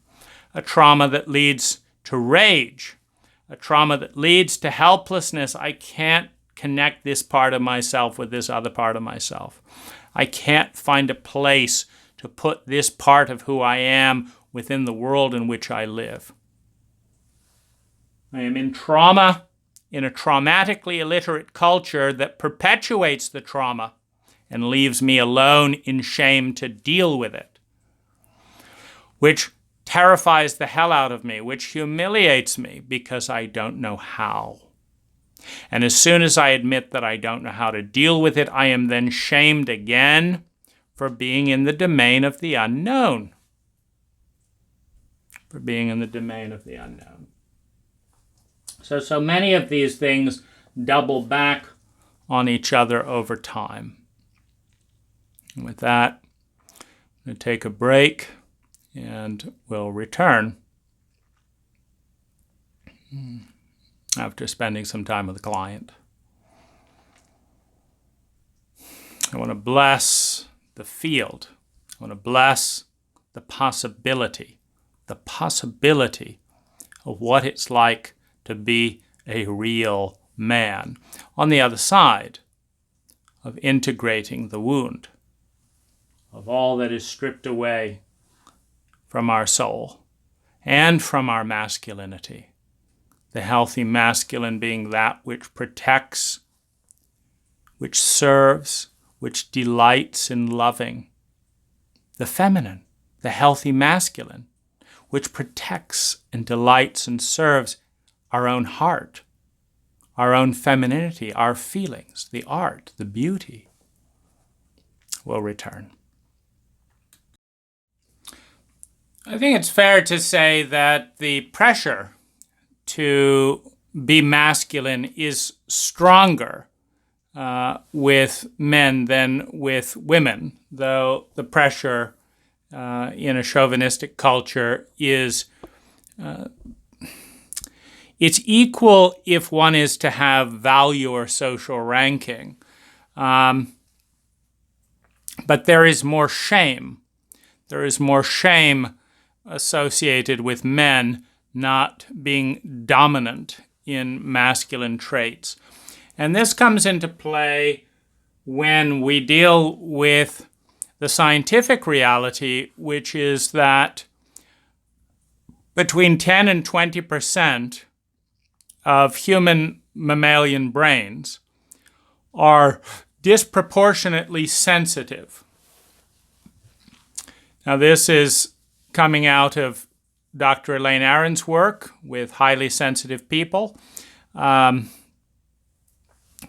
a trauma that leads to rage, a trauma that leads to helplessness. I can't connect this part of myself with this other part of myself. I can't find a place to put this part of who I am within the world in which I live. I am in trauma, in a traumatically illiterate culture that perpetuates the trauma and leaves me alone in shame to deal with it, which terrifies the hell out of me, which humiliates me because I don't know how. And as soon as I admit that I don't know how to deal with it, I am then shamed again for being in the domain of the unknown. For being in the domain of the unknown. So many of these things double back on each other over time. And with that, I'm going to take a break and we'll return after spending some time with the client. I want to bless the field. I want to bless the possibility of what it's like to be a real man on the other side of integrating the wound, of all that is stripped away from our soul and from our masculinity. The healthy masculine being that which protects, which serves, which delights in loving. The feminine, the healthy masculine, which protects and delights and serves our own heart, our own femininity, our feelings, the art, the beauty. We'll return. I think it's fair to say that the pressure to be masculine is stronger with men than with women, though the pressure in a chauvinistic culture is it's equal if one is to have value or social ranking. But there is more shame. There is more shame associated with men not being dominant in masculine traits. And this comes into play when we deal with the scientific reality, which is that between 10 and 20% of human mammalian brains are disproportionately sensitive. Now, this is coming out of Dr. Elaine Aron's work with highly sensitive people. And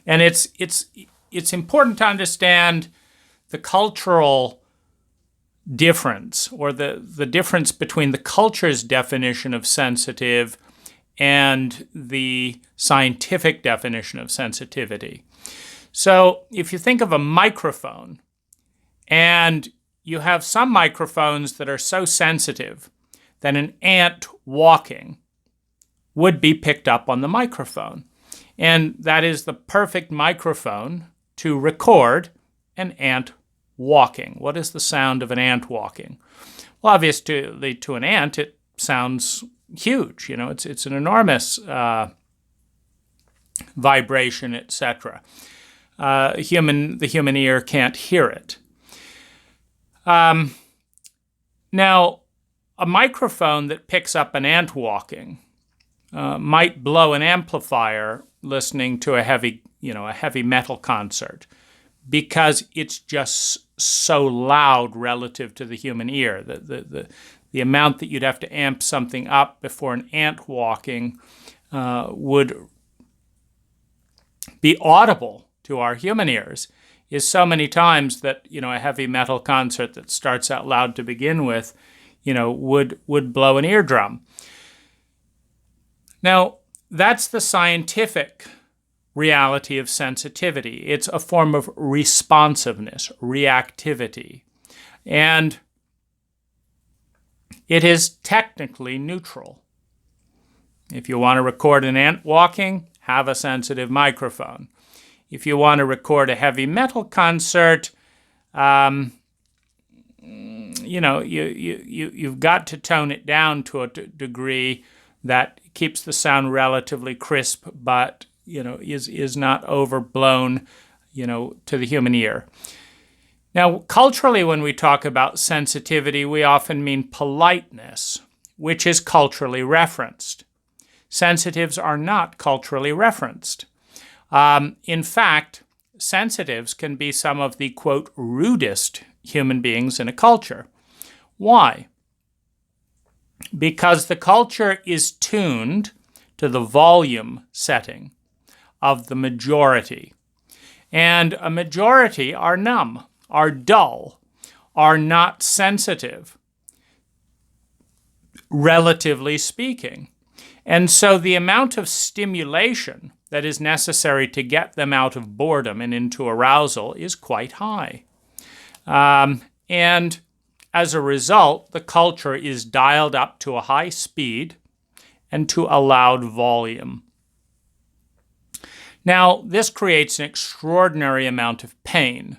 it's important to understand the cultural difference, or the difference between the culture's definition of sensitive and the scientific definition of sensitivity. So if you think of a microphone, and you have some microphones that are so sensitive that an ant walking would be picked up on the microphone. And that is the perfect microphone to record an ant walking. What is the sound of an ant walking? Well, obviously, to an ant, it sounds huge. You know, it's an enormous vibration, etc. The human ear can't hear it. Now, a microphone that picks up an ant walking might blow an amplifier listening to a heavy metal concert, because it's just so loud relative to the human ear. The amount that you'd have to amp something up before an ant walking would be audible to our human ears is so many times that, a heavy metal concert that starts out loud to begin with, would blow an eardrum. Now, that's the scientific reality of sensitivity. It's a form of responsiveness, reactivity. And it is technically neutral. If you want to record an ant walking, have a sensitive microphone. If you want to record a heavy metal concert, you've got to tone it down to a degree that keeps the sound relatively crisp, but is not overblown, to the human ear. Now, culturally, when we talk about sensitivity, we often mean politeness, which is culturally referenced. Sensitives are not culturally referenced. In fact, sensitives can be some of the, quote, rudest human beings in a culture. Why? Because the culture is tuned to the volume setting of the majority. And a majority are numb, are dull, are not sensitive, relatively speaking. And so the amount of stimulation that is necessary to get them out of boredom and into arousal is quite high. And as a result, the culture is dialed up to a high speed and to a loud volume. Now, this creates an extraordinary amount of pain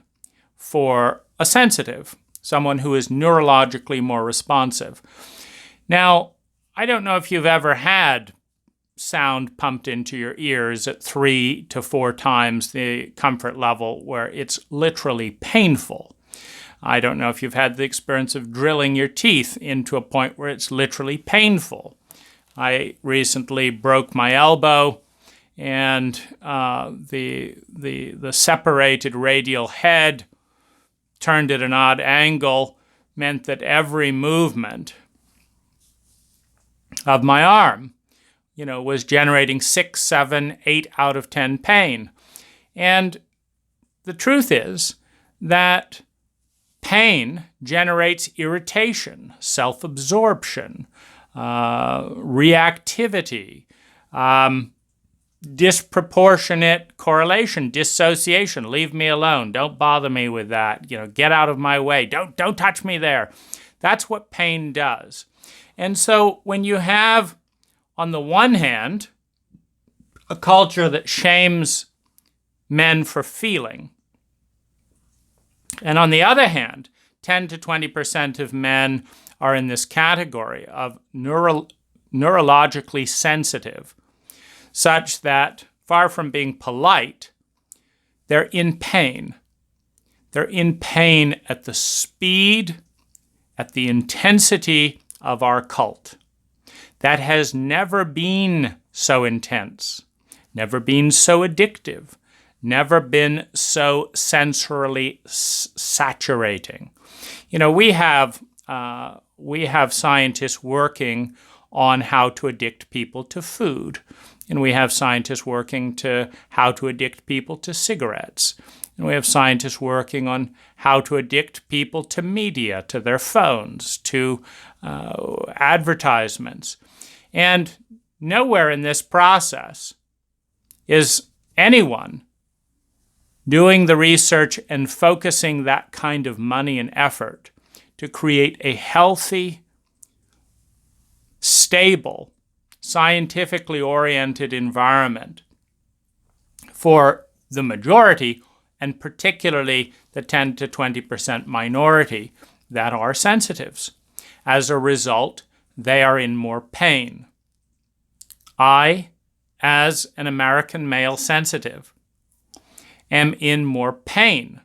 for a sensitive, someone who is neurologically more responsive. Now, I don't know if you've ever had sound pumped into your ears at 3 to 4 times the comfort level where it's literally painful. I don't know if you've had the experience of drilling your teeth into a point where it's literally painful. I recently broke my elbow, and the separated radial head turned at an odd angle meant that every movement of my arm, was generating 6, 7, 8 out of 10 pain. And the truth is that pain generates irritation, self-absorption, reactivity, disproportionate correlation, dissociation. Leave me alone. Don't bother me with that. Get out of my way. Don't touch me there. That's what pain does. And so when you have, on the one hand, a culture that shames men for feeling, and on the other hand, 10 to 20% of men are in this category of neurologically sensitive, such that far from being polite, they're in pain. They're in pain at the speed, at the intensity of our cult. That has never been so intense, never been so addictive, never been so sensorily saturating. We have scientists working on how to addict people to food, and we have scientists working to how to addict people to cigarettes, and we have scientists working on how to addict people to media, to their phones, to advertisements. And nowhere in this process is anyone doing the research and focusing that kind of money and effort to create a healthy, stable, scientifically oriented environment for the majority, and particularly the 10 to 20% minority that are sensitives. As a result, they are in more pain. I, as an American male sensitive, am in more pain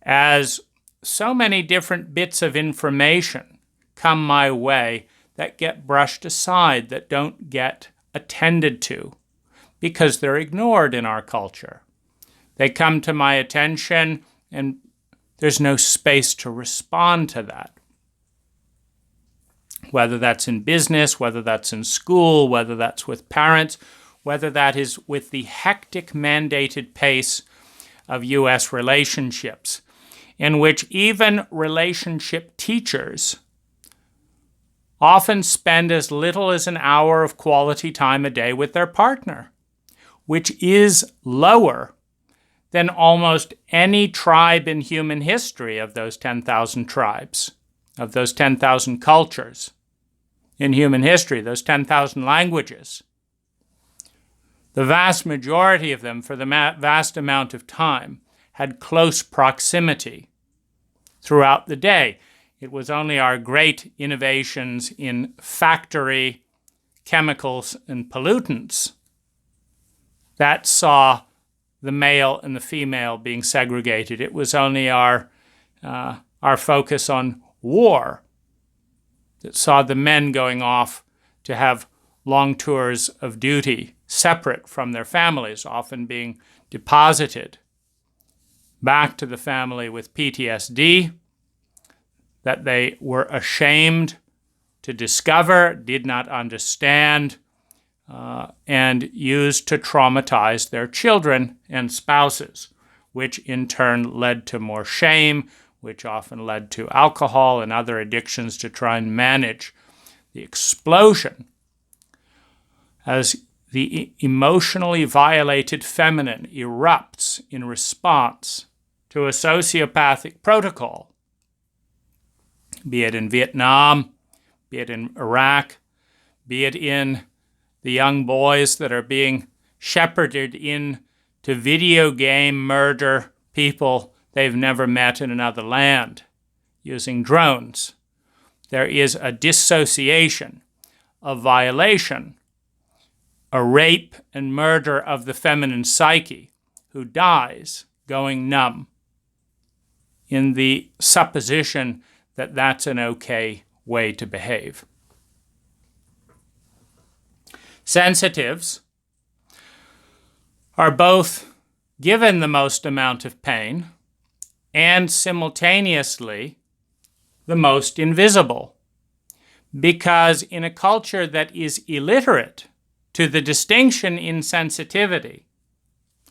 as so many different bits of information come my way that get brushed aside, that don't get attended to, because they're ignored in our culture. They come to my attention, and there's no space to respond to that. Whether that's in business, whether that's in school, whether that's with parents, whether that is with the hectic mandated pace of U.S. relationships, in which even relationship teachers often spend as little as an hour of quality time a day with their partner, which is lower than almost any tribe in human history of those 10,000 tribes, of those 10,000 cultures in human history, those 10,000 languages. The vast majority of them, for the vast amount of time, had close proximity throughout the day. It was only our great innovations in factory chemicals and pollutants, that saw the male and the female being segregated. It was only our focus on war that saw the men going off to have long tours of duty, separate from their families, often being deposited back to the family with PTSD that they were ashamed to discover, did not understand, and used to traumatize their children and spouses, which in turn led to more shame, which often led to alcohol and other addictions to try and manage the explosion as the emotionally violated feminine erupts in response to a sociopathic protocol, be it in Vietnam, be it in Iraq, be it in the young boys that are being shepherded in to video game murder people they've never met in another land using drones. There is a dissociation, a violation, a rape and murder of the feminine psyche who dies going numb in the supposition that that's an okay way to behave. Sensitives are both given the most amount of pain and simultaneously the most invisible, because in a culture that is illiterate to the distinction in sensitivity,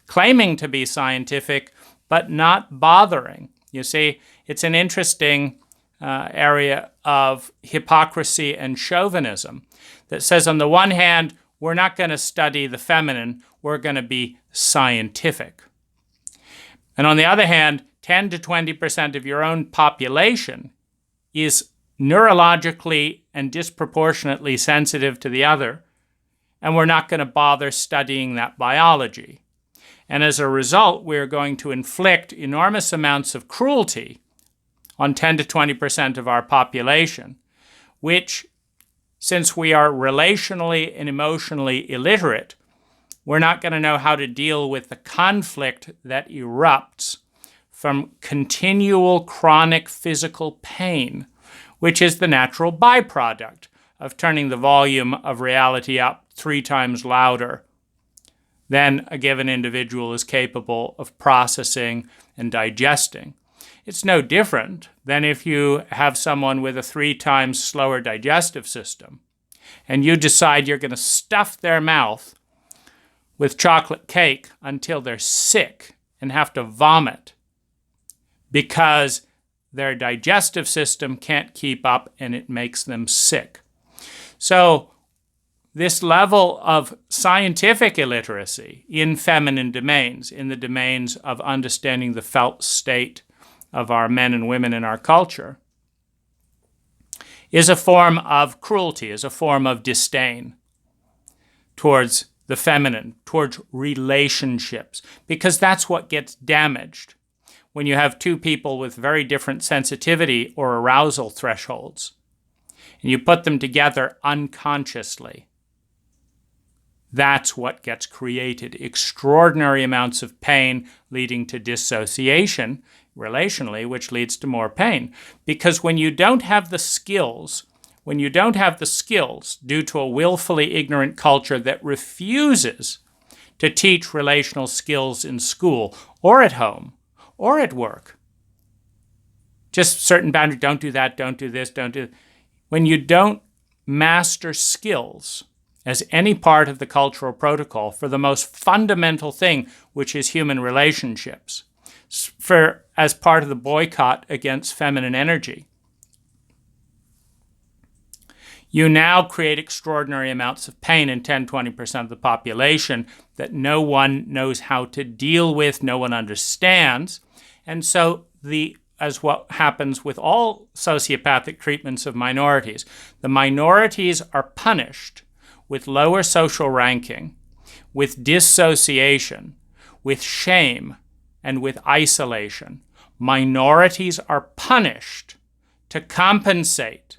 claiming to be scientific but not bothering. You see, it's an interesting area of hypocrisy and chauvinism that says, on the one hand, we're not going to study the feminine, we're going to be scientific. And on the other hand, 10 to 20% of your own population is neurologically and disproportionately sensitive to the other, and we're not going to bother studying that biology. And as a result, we're going to inflict enormous amounts of cruelty on 10 to 20% of our population, which, since we are relationally and emotionally illiterate, we're not going to know how to deal with the conflict that erupts from continual chronic physical pain, which is the natural byproduct of turning the volume of reality up 3 times louder than a given individual is capable of processing and digesting. It's no different than if you have someone with a 3 times slower digestive system and you decide you're going to stuff their mouth with chocolate cake until they're sick and have to vomit because their digestive system can't keep up and it makes them sick. So this level of scientific illiteracy in feminine domains, in the domains of understanding the felt state of our men and women in our culture, is a form of cruelty, is a form of disdain towards the feminine, towards relationships, because that's what gets damaged when you have 2 people with very different sensitivity or arousal thresholds, and you put them together unconsciously. That's what gets created. Extraordinary amounts of pain leading to dissociation relationally, which leads to more pain. Because when you don't have the skills, due to a willfully ignorant culture that refuses to teach relational skills in school or at home or at work, just certain boundaries, don't do that, don't do this, don't do. When you don't master skills as any part of the cultural protocol for the most fundamental thing, which is human relationships, as part of the boycott against feminine energy, you now create extraordinary amounts of pain in 10-20% of the population that no one knows how to deal with, no one understands. And so as what happens with all sociopathic treatments of minorities, the minorities are punished with lower social ranking, with dissociation, with shame, and with isolation. Minorities are punished to compensate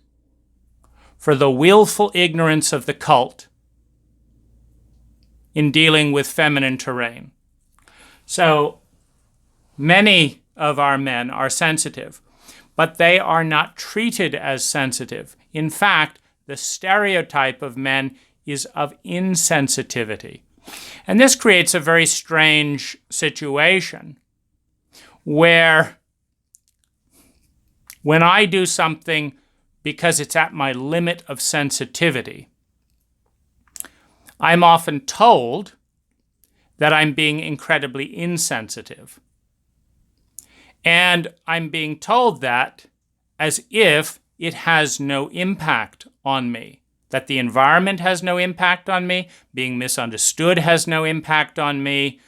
for the willful ignorance of the cult in dealing with feminine terrain. So many of our men are sensitive, but they are not treated as sensitive. In fact, the stereotype of men is of insensitivity. And this creates a very strange situation where when I do something because it's at my limit of sensitivity, I'm often told that I'm being incredibly insensitive. And I'm being told that as if it has no impact on me, that the environment has no impact on me, being misunderstood has no impact on me,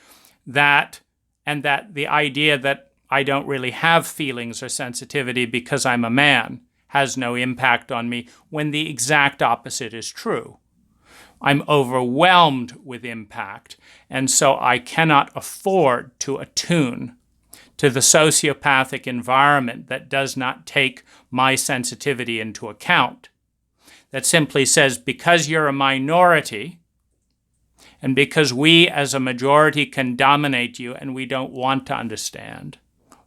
and that the idea that I don't really have feelings or sensitivity because I'm a man has no impact on me, when the exact opposite is true. I'm overwhelmed with impact, and so I cannot afford to attune to the sociopathic environment that does not take my sensitivity into account, that simply says, because you're a minority, and because we as a majority can dominate you and we don't want to understand,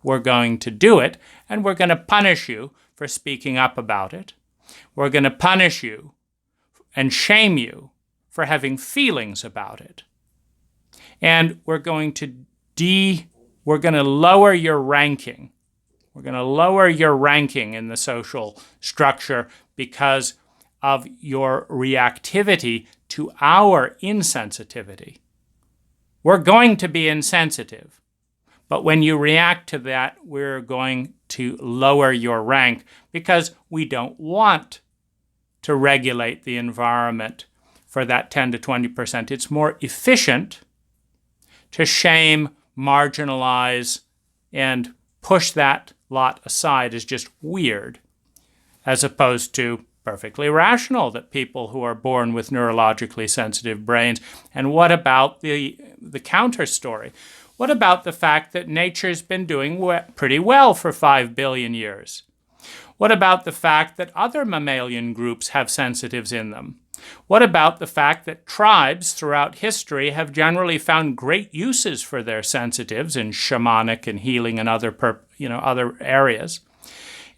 we're going to do it, and we're going to punish you for speaking up about it. We're going to punish you and shame you for having feelings about it. And we're going to lower your ranking. We're going to lower your ranking in the social structure because of your reactivity to our insensitivity. We're going to be insensitive, but when you react to that, we're going to lower your rank because we don't want to regulate the environment for that 10 to 20%. It's more efficient to shame, marginalize, and push that lot aside as just weird, as opposed to perfectly rational that people who are born with neurologically sensitive brains. And what about the counter story? What about the fact that nature's been doing pretty well for 5 billion years? What about the fact that other mammalian groups have sensitives in them? What about the fact that tribes throughout history have generally found great uses for their sensitives in shamanic and healing and other areas?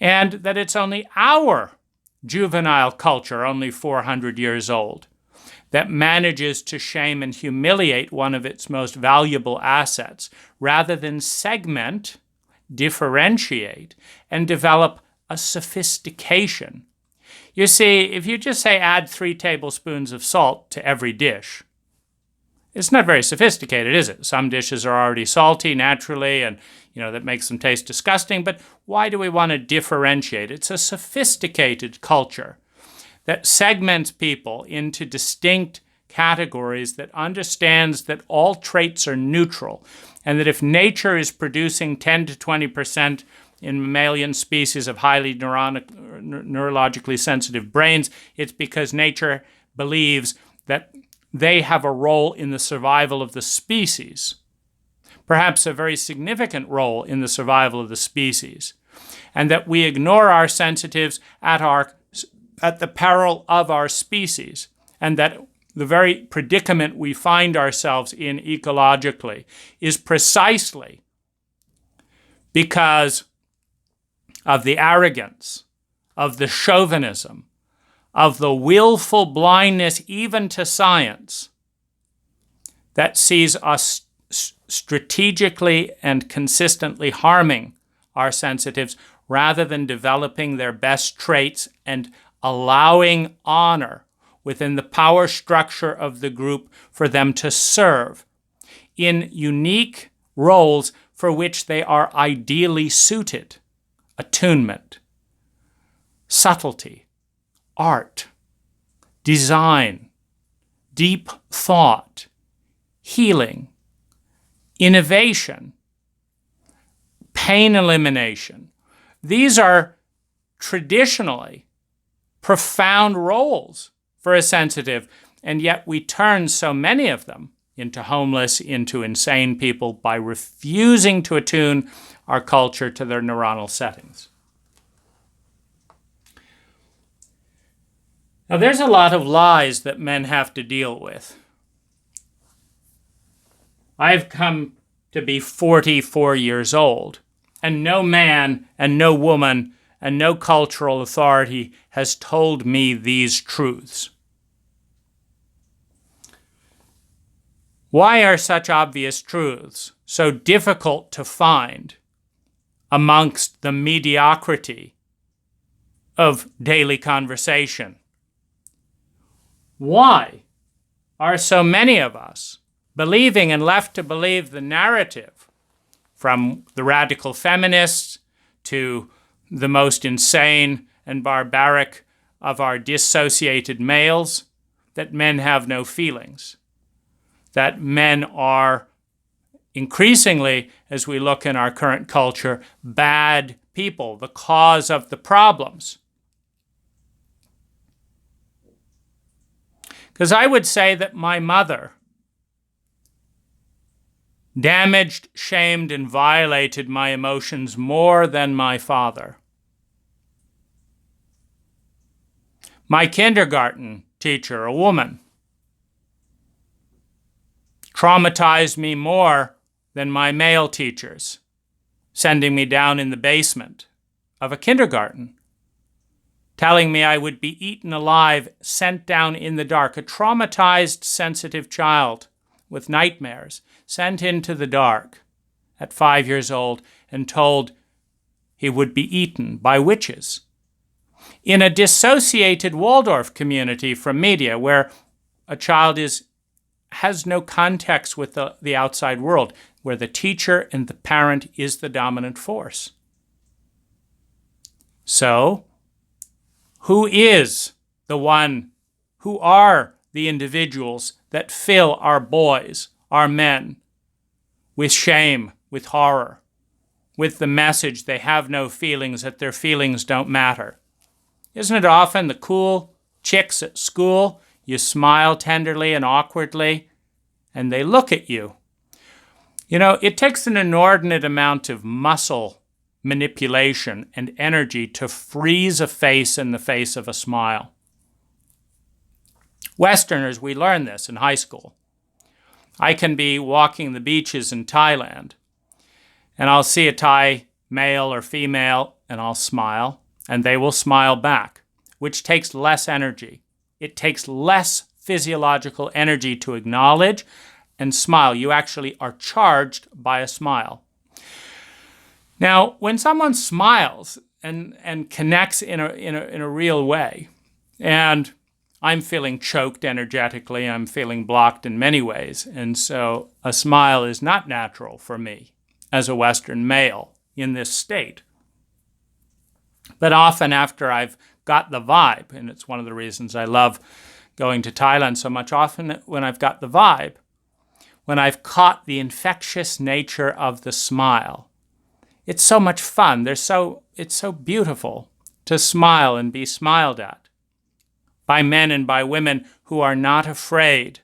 And that it's only our juvenile culture, only 400 years old, that manages to shame and humiliate one of its most valuable assets, rather than segment, differentiate, and develop a sophistication. You see, if you just say add 3 tablespoons of salt to every dish, it's not very sophisticated, is it? Some dishes are already salty naturally, and that makes them taste disgusting, but why do we want to differentiate? It's a sophisticated culture that segments people into distinct categories, that understands that all traits are neutral, and that if nature is producing 10 to 20% in mammalian species of highly neurologically sensitive brains, it's because nature believes that they have a role in the survival of the species, perhaps a very significant role in the survival of the species, and that we ignore our sensitives at the peril of our species, and that the very predicament we find ourselves in ecologically is precisely because of the arrogance, of the chauvinism, of the willful blindness even to science that sees us strategically and consistently harming our sensitives rather than developing their best traits and allowing honor within the power structure of the group for them to serve in unique roles for which they are ideally suited: attunement, subtlety, art, design, deep thought, healing, innovation, pain elimination. These are traditionally profound roles for a sensitive, and yet we turn so many of them into homeless, into insane people by refusing to attune our culture to their neuronal settings. Now, there's a lot of lies that men have to deal with. I've come to be 44 years old, and no man and no woman and no cultural authority has told me these truths. Why are such obvious truths so difficult to find amongst the mediocrity of daily conversation? Why are so many of us believing and left to believe the narrative, from the radical feminists to the most insane and barbaric of our dissociated males, that men have no feelings, that men are increasingly, as we look in our current culture, bad people, the cause of the problems? Because I would say that my mother damaged, shamed, and violated my emotions more than my father. My kindergarten teacher, a woman, traumatized me more than my male teachers, sending me down in the basement of a kindergarten, telling me I would be eaten alive, sent down in the dark. A traumatized, sensitive child with nightmares, sent into the dark at 5 years old and told he would be eaten by witches. In a dissociated Waldorf community from media, where a child has no context with the outside world, where the teacher and the parent is the dominant force. So, who are the individuals that fill our boys, our men, with shame, with horror, with the message they have no feelings, that their feelings don't matter? Isn't it often the cool chicks at school? You smile tenderly and awkwardly, and they look at you. You know, it takes an inordinate amount of muscle manipulation and energy to freeze a face in the face of a smile. Westerners, we learn this in high school. I can be walking the beaches in Thailand, and I'll see a Thai male or female, and I'll smile, and they will smile back, which takes less energy. It takes less physiological energy to acknowledge and smile. You actually are charged by a smile. Now, when someone smiles and connects in a real way, and I'm feeling choked energetically, I'm feeling blocked in many ways, and so a smile is not natural for me as a Western male in this state. But often after I've got the vibe, and it's one of the reasons I love going to Thailand so much, often when I've got the vibe, when I've caught the infectious nature of the smile, it's so much fun. It's so beautiful to smile and be smiled at by men and by women who are not afraid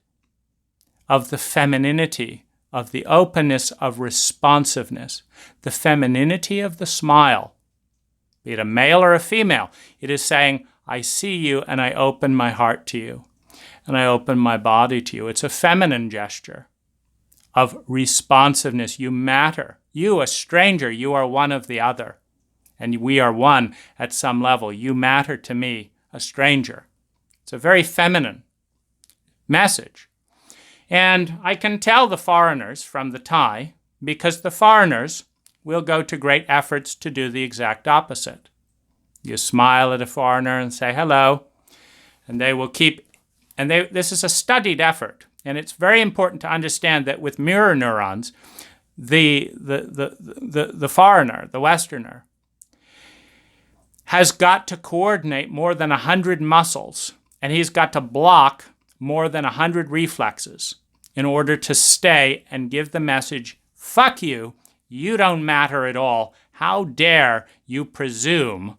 of the femininity, of the openness, of responsiveness, the femininity of the smile, be it a male or a female. It is saying, I see you and I open my heart to you and I open my body to you. It's a feminine gesture of responsiveness. You matter. You, a stranger, you are one of the other. And we are one at some level. You matter to me, a stranger. It's a very feminine message. And I can tell the foreigners from the Thai, because the foreigners will go to great efforts to do the exact opposite. You smile at a foreigner and say hello, and they will keep, this is a studied effort. And it's very important to understand that with mirror neurons, the foreigner, the Westerner, has got to coordinate more than 100 muscles, and he's got to block more than 100 reflexes in order to stay and give the message, fuck you, you don't matter at all. How dare you presume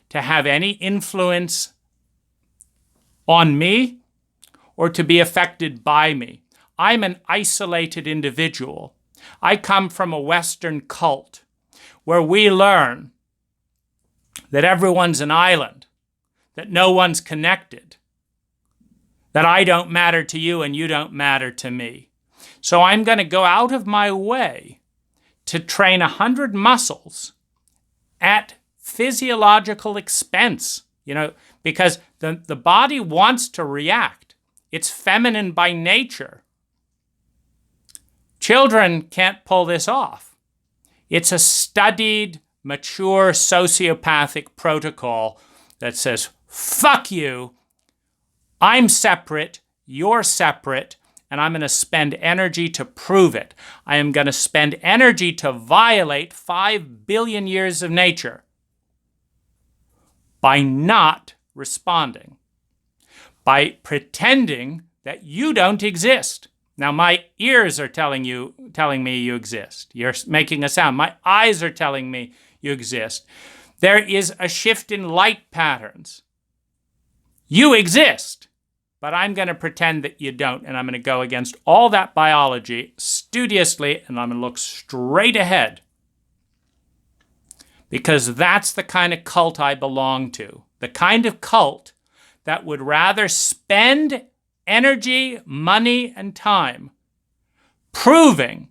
to have any influence on me or to be affected by me. I'm an isolated individual. I come from a Western cult where we learn that everyone's an island, that no one's connected, that I don't matter to you and you don't matter to me. So I'm going to go out of my way to train 100 muscles at physiological expense, because the body wants to react. It's feminine by nature. Children can't pull this off. It's a studied, mature, sociopathic protocol that says, fuck you, I'm separate, you're separate, and I'm going to spend energy to prove it. I am going to spend energy to violate 5 billion years of nature by not responding, by pretending that you don't exist. Now, my ears are telling me you exist. You're making a sound. My eyes are telling me you exist. There is a shift in light patterns. You exist, but I'm going to pretend that you don't, and I'm going to go against all that biology studiously, and I'm going to look straight ahead. Because that's the kind of cult I belong to. The kind of cult that would rather spend energy, money, and time proving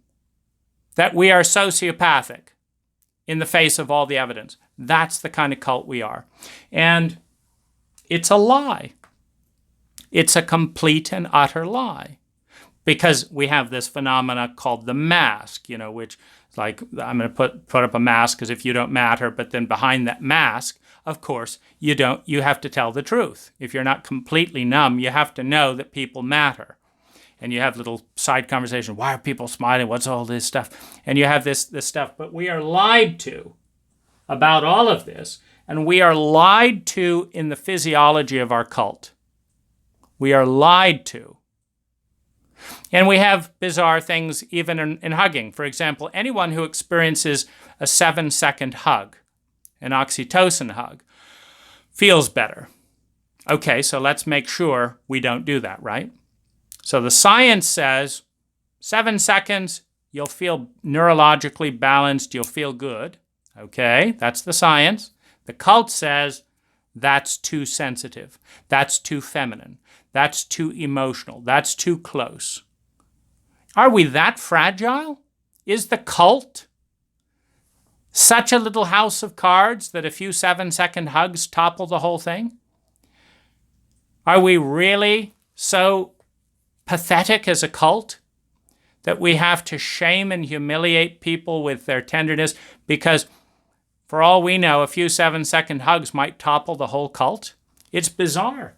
that we are sociopathic in the face of all the evidence. That's the kind of cult we are. And it's a lie. It's a complete and utter lie. Because we have this phenomena called the mask, which is like, I'm going to put up a mask as if you don't matter, but then behind that mask, of course, you have to tell the truth. If you're not completely numb, you have to know that people matter. And you have little side conversation. Why are people smiling? What's all this stuff? And you have this stuff. But we are lied to about all of this. And we are lied to in the physiology of our cult. We are lied to. And we have bizarre things even in hugging. For example, anyone who experiences a 7-second hug, an oxytocin hug, feels better. Okay, so let's make sure we don't do that, right? So the science says 7 seconds, you'll feel neurologically balanced, you'll feel good. Okay, that's the science. The cult says that's too sensitive, that's too feminine, that's too emotional, that's too close. Are we that fragile? Is the cult such a little house of cards that a few 7-second hugs topple the whole thing? Are we really so pathetic as a cult that we have to shame and humiliate people with their tenderness? Because for all we know, a few 7-second hugs might topple the whole cult. It's bizarre.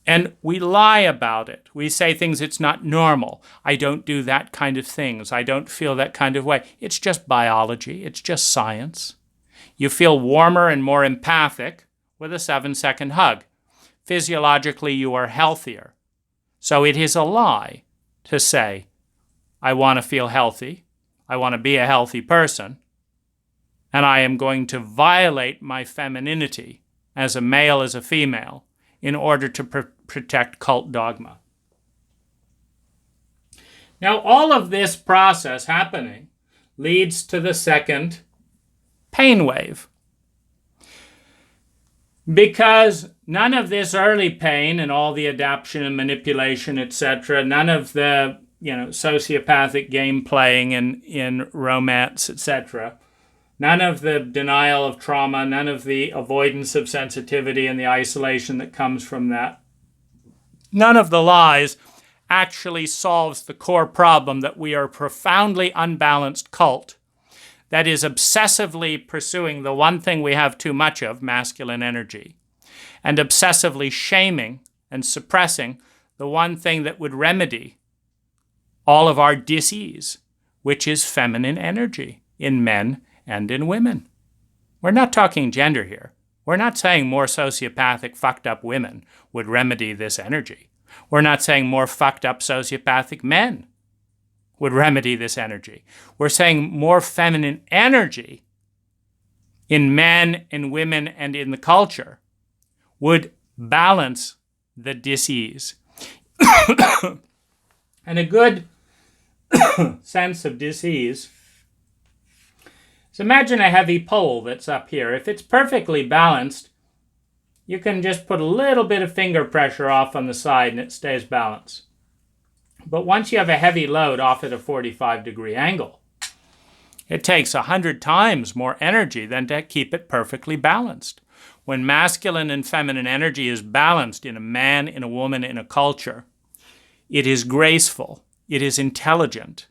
And we lie about it. We say things, it's not normal. I don't do that kind of things. I don't feel that kind of way. It's just biology. It's just science. You feel warmer and more empathic with a 7-second hug. Physiologically, you are healthier. So it is a lie to say, I want to feel healthy. I want to be a healthy person. And I am going to violate my femininity as a male, as a female, in order to protect cult dogma. Now, all of this process happening leads to the second pain wave. Because none of this early pain and all the adaptation and manipulation, etc., none of the sociopathic game playing in romance, etc., none of the denial of trauma, none of the avoidance of sensitivity and the isolation that comes from that, none of the lies actually solves the core problem that we are a profoundly unbalanced cult that is obsessively pursuing the one thing we have too much of, masculine energy, and obsessively shaming and suppressing the one thing that would remedy all of our dis-ease, which is feminine energy in men and in women. We're not talking gender here. We're not saying more sociopathic, fucked up women would remedy this energy. We're not saying more fucked up sociopathic men would remedy this energy. We're saying more feminine energy in men and women and in the culture would balance the dis-ease. And a good sense of dis-ease. So imagine a heavy pole that's up here. If it's perfectly balanced, you can just put a little bit of finger pressure off on the side and it stays balanced. But once you have a heavy load off at a 45-degree angle, it takes 100 times more energy than to keep it perfectly balanced. When masculine and feminine energy is balanced in a man, in a woman, in a culture, it is graceful, it is intelligent.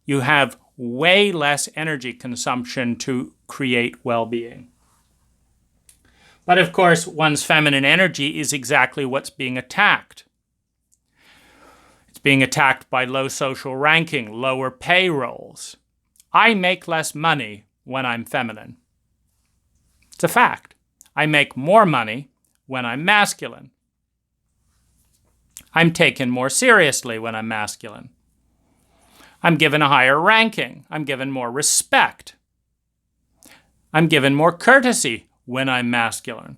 You have way less energy consumption to create well-being. But of course, one's feminine energy is exactly what's being attacked. It's being attacked by low social ranking, lower payrolls. I make less money when I'm feminine. It's a fact. I make more money when I'm masculine. I'm taken more seriously when I'm masculine. I'm given a higher ranking. I'm given more respect. I'm given more courtesy when I'm masculine.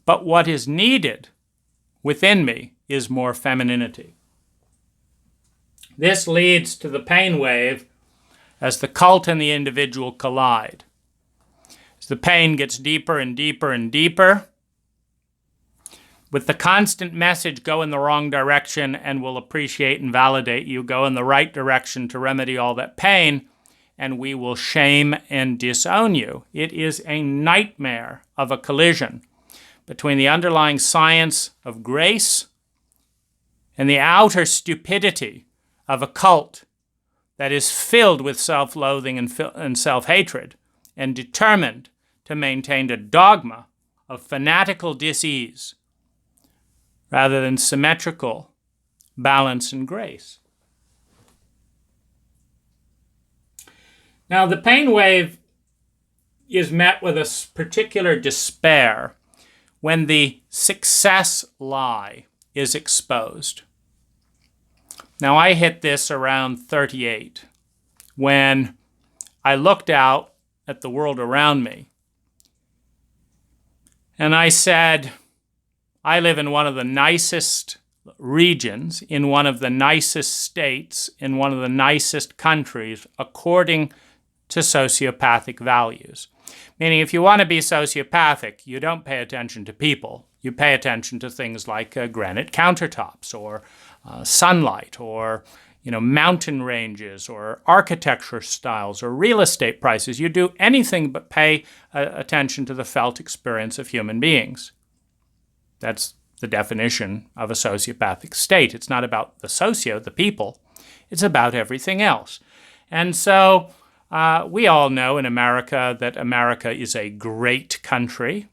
But what is needed within me is more femininity. This leads to the pain wave as the cult and the individual collide. As the pain gets deeper and deeper and deeper, with the constant message, go in the wrong direction and we'll appreciate and validate you, go in the right direction to remedy all that pain, and we will shame and disown you. It is a nightmare of a collision between the underlying science of grace and the outer stupidity of a cult that is filled with self-loathing and self-hatred and determined to maintain a dogma of fanatical dis-ease rather than symmetrical balance and grace. Now, the pain wave is met with a particular despair when the success lie is exposed. Now, I hit this around 38 when I looked out at the world around me and I said, I live in one of the nicest regions, in one of the nicest states, in one of the nicest countries, according to sociopathic values. Meaning, if you want to be sociopathic, you don't pay attention to people. You pay attention to things like granite countertops or sunlight or mountain ranges or architecture styles or real estate prices. You do anything but pay attention to the felt experience of human beings. That's the definition of a sociopathic state. It's not about the people. It's about everything else. And so we all know in America that America is a great country,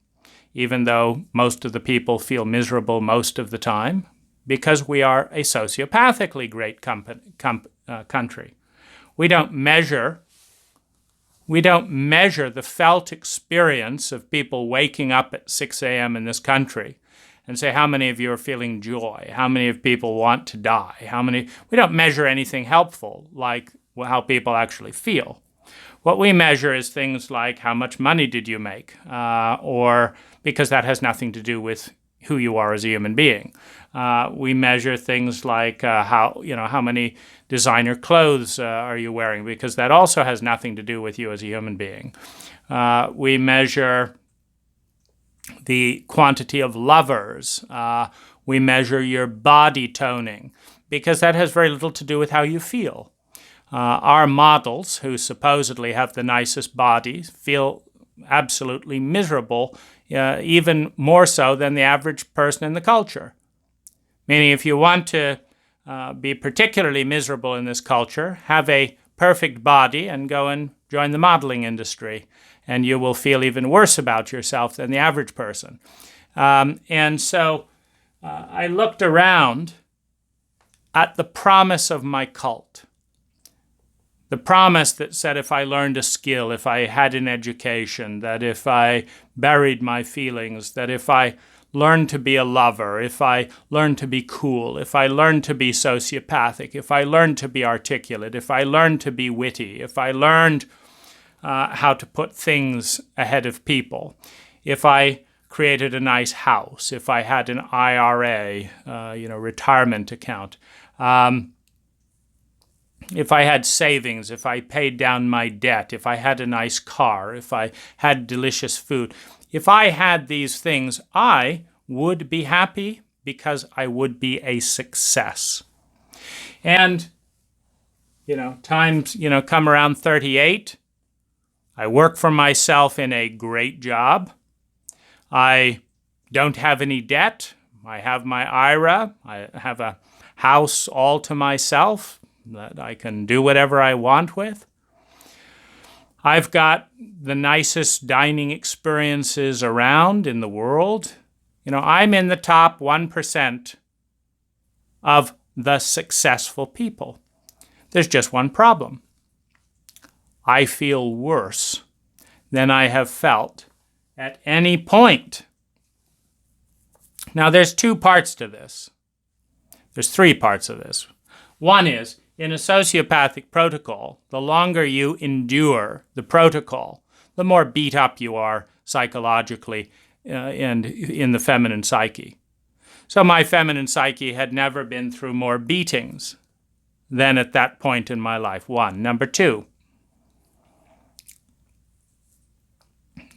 even though most of the people feel miserable most of the time, because we are a sociopathically great country. We don't measure the felt experience of people waking up at 6 a.m. in this country and say, how many of you are feeling joy? How many of people want to die? We don't measure anything helpful like how people actually feel. What we measure is things like how much money did you make, or because that has nothing to do with who you are as a human being. We measure things like how many designer clothes are you wearing, because that also has nothing to do with you as a human being. We measure the quantity of lovers. We measure your body toning, because that has very little to do with how you feel. Our models, who supposedly have the nicest bodies, feel absolutely miserable, even more so than the average person in the culture. Meaning, if you want to be particularly miserable in this culture, have a perfect body and go and join the modeling industry, and you will feel even worse about yourself than the average person. And so I looked around at the promise of my cult. The promise that said if I learned a skill, if I had an education, that if I buried my feelings, that if I learned to be a lover, if I learned to be cool, if I learned to be sociopathic, if I learned to be articulate, if I learned to be witty, if I learned how to put things ahead of people, if I created a nice house, if I had an IRA, retirement account, if I had savings, if I paid down my debt, if I had a nice car, if I had delicious food, If I had these things, I would be happy because I would be a success. And, times, come around 38. I work for myself in a great job. I don't have any debt. I have my IRA. I have a house all to myself that I can do whatever I want with. I've got the nicest dining experiences around in the world. I'm in the top 1% of the successful people. There's just one problem. I feel worse than I have felt at any point. Now, there's two parts to this. There's three parts of this. One is, in a sociopathic protocol, the longer you endure the protocol, the more beat up you are psychologically and in the feminine psyche. So my feminine psyche had never been through more beatings than at that point in my life. One. Number two,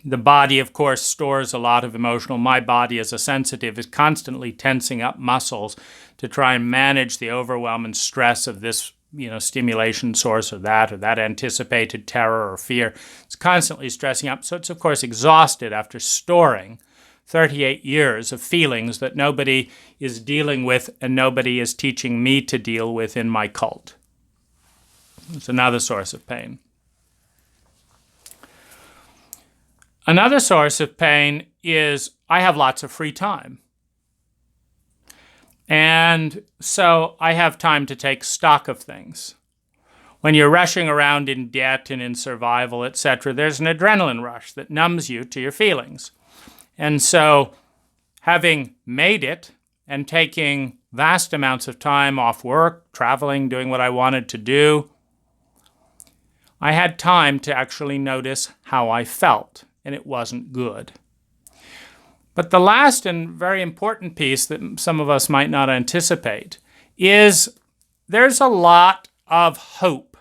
the body, of course, stores a lot of emotional. My body, as a sensitive, is constantly tensing up muscles to try and manage the overwhelm and stress of this, stimulation source or that anticipated terror or fear. It's constantly stressing up. So it's, of course, exhausted after storing 38 years of feelings that nobody is dealing with and nobody is teaching me to deal with in my cult. It's another source of pain. Another source of pain is I have lots of free time. And so I have time to take stock of things. When you're rushing around in debt and in survival, etc., there's an adrenaline rush that numbs you to your feelings. And so having made it and taking vast amounts of time off work, traveling, doing what I wanted to do, I had time to actually notice how I felt. And it wasn't good. But the last and very important piece that some of us might not anticipate is there's a lot of hope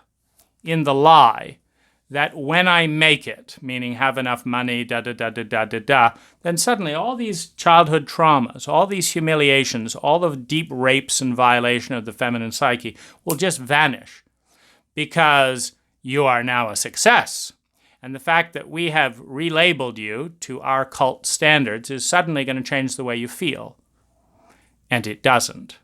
in the lie that when I make it, meaning have enough money, then suddenly all these childhood traumas, all these humiliations, all the deep rapes and violation of the feminine psyche will just vanish because you are now a success. And the fact that we have relabeled you to our cult standards is suddenly going to change the way you feel. And it doesn't.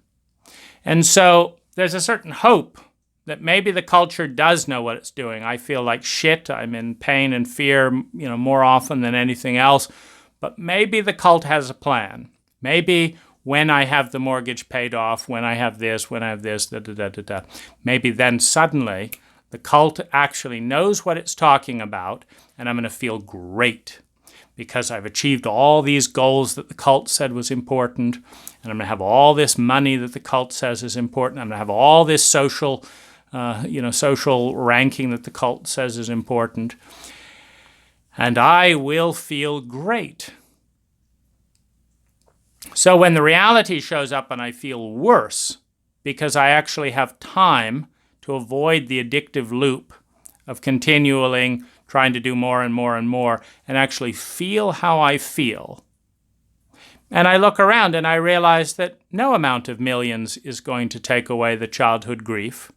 And so there's a certain hope that maybe the culture does know what it's doing. I feel like shit. I'm in pain and fear, more often than anything else. But maybe the cult has a plan. Maybe when I have the mortgage paid off, when I have this, maybe then suddenly the cult actually knows what it's talking about, and I'm going to feel great because I've achieved all these goals that the cult said was important, and I'm going to have all this money that the cult says is important. I'm going to have all this social ranking that the cult says is important, and I will feel great. So when the reality shows up and I feel worse because I actually have time to avoid the addictive loop of continually trying to do more and more and more and actually feel how I feel. And I look around and I realize that no amount of millions is going to take away the childhood grief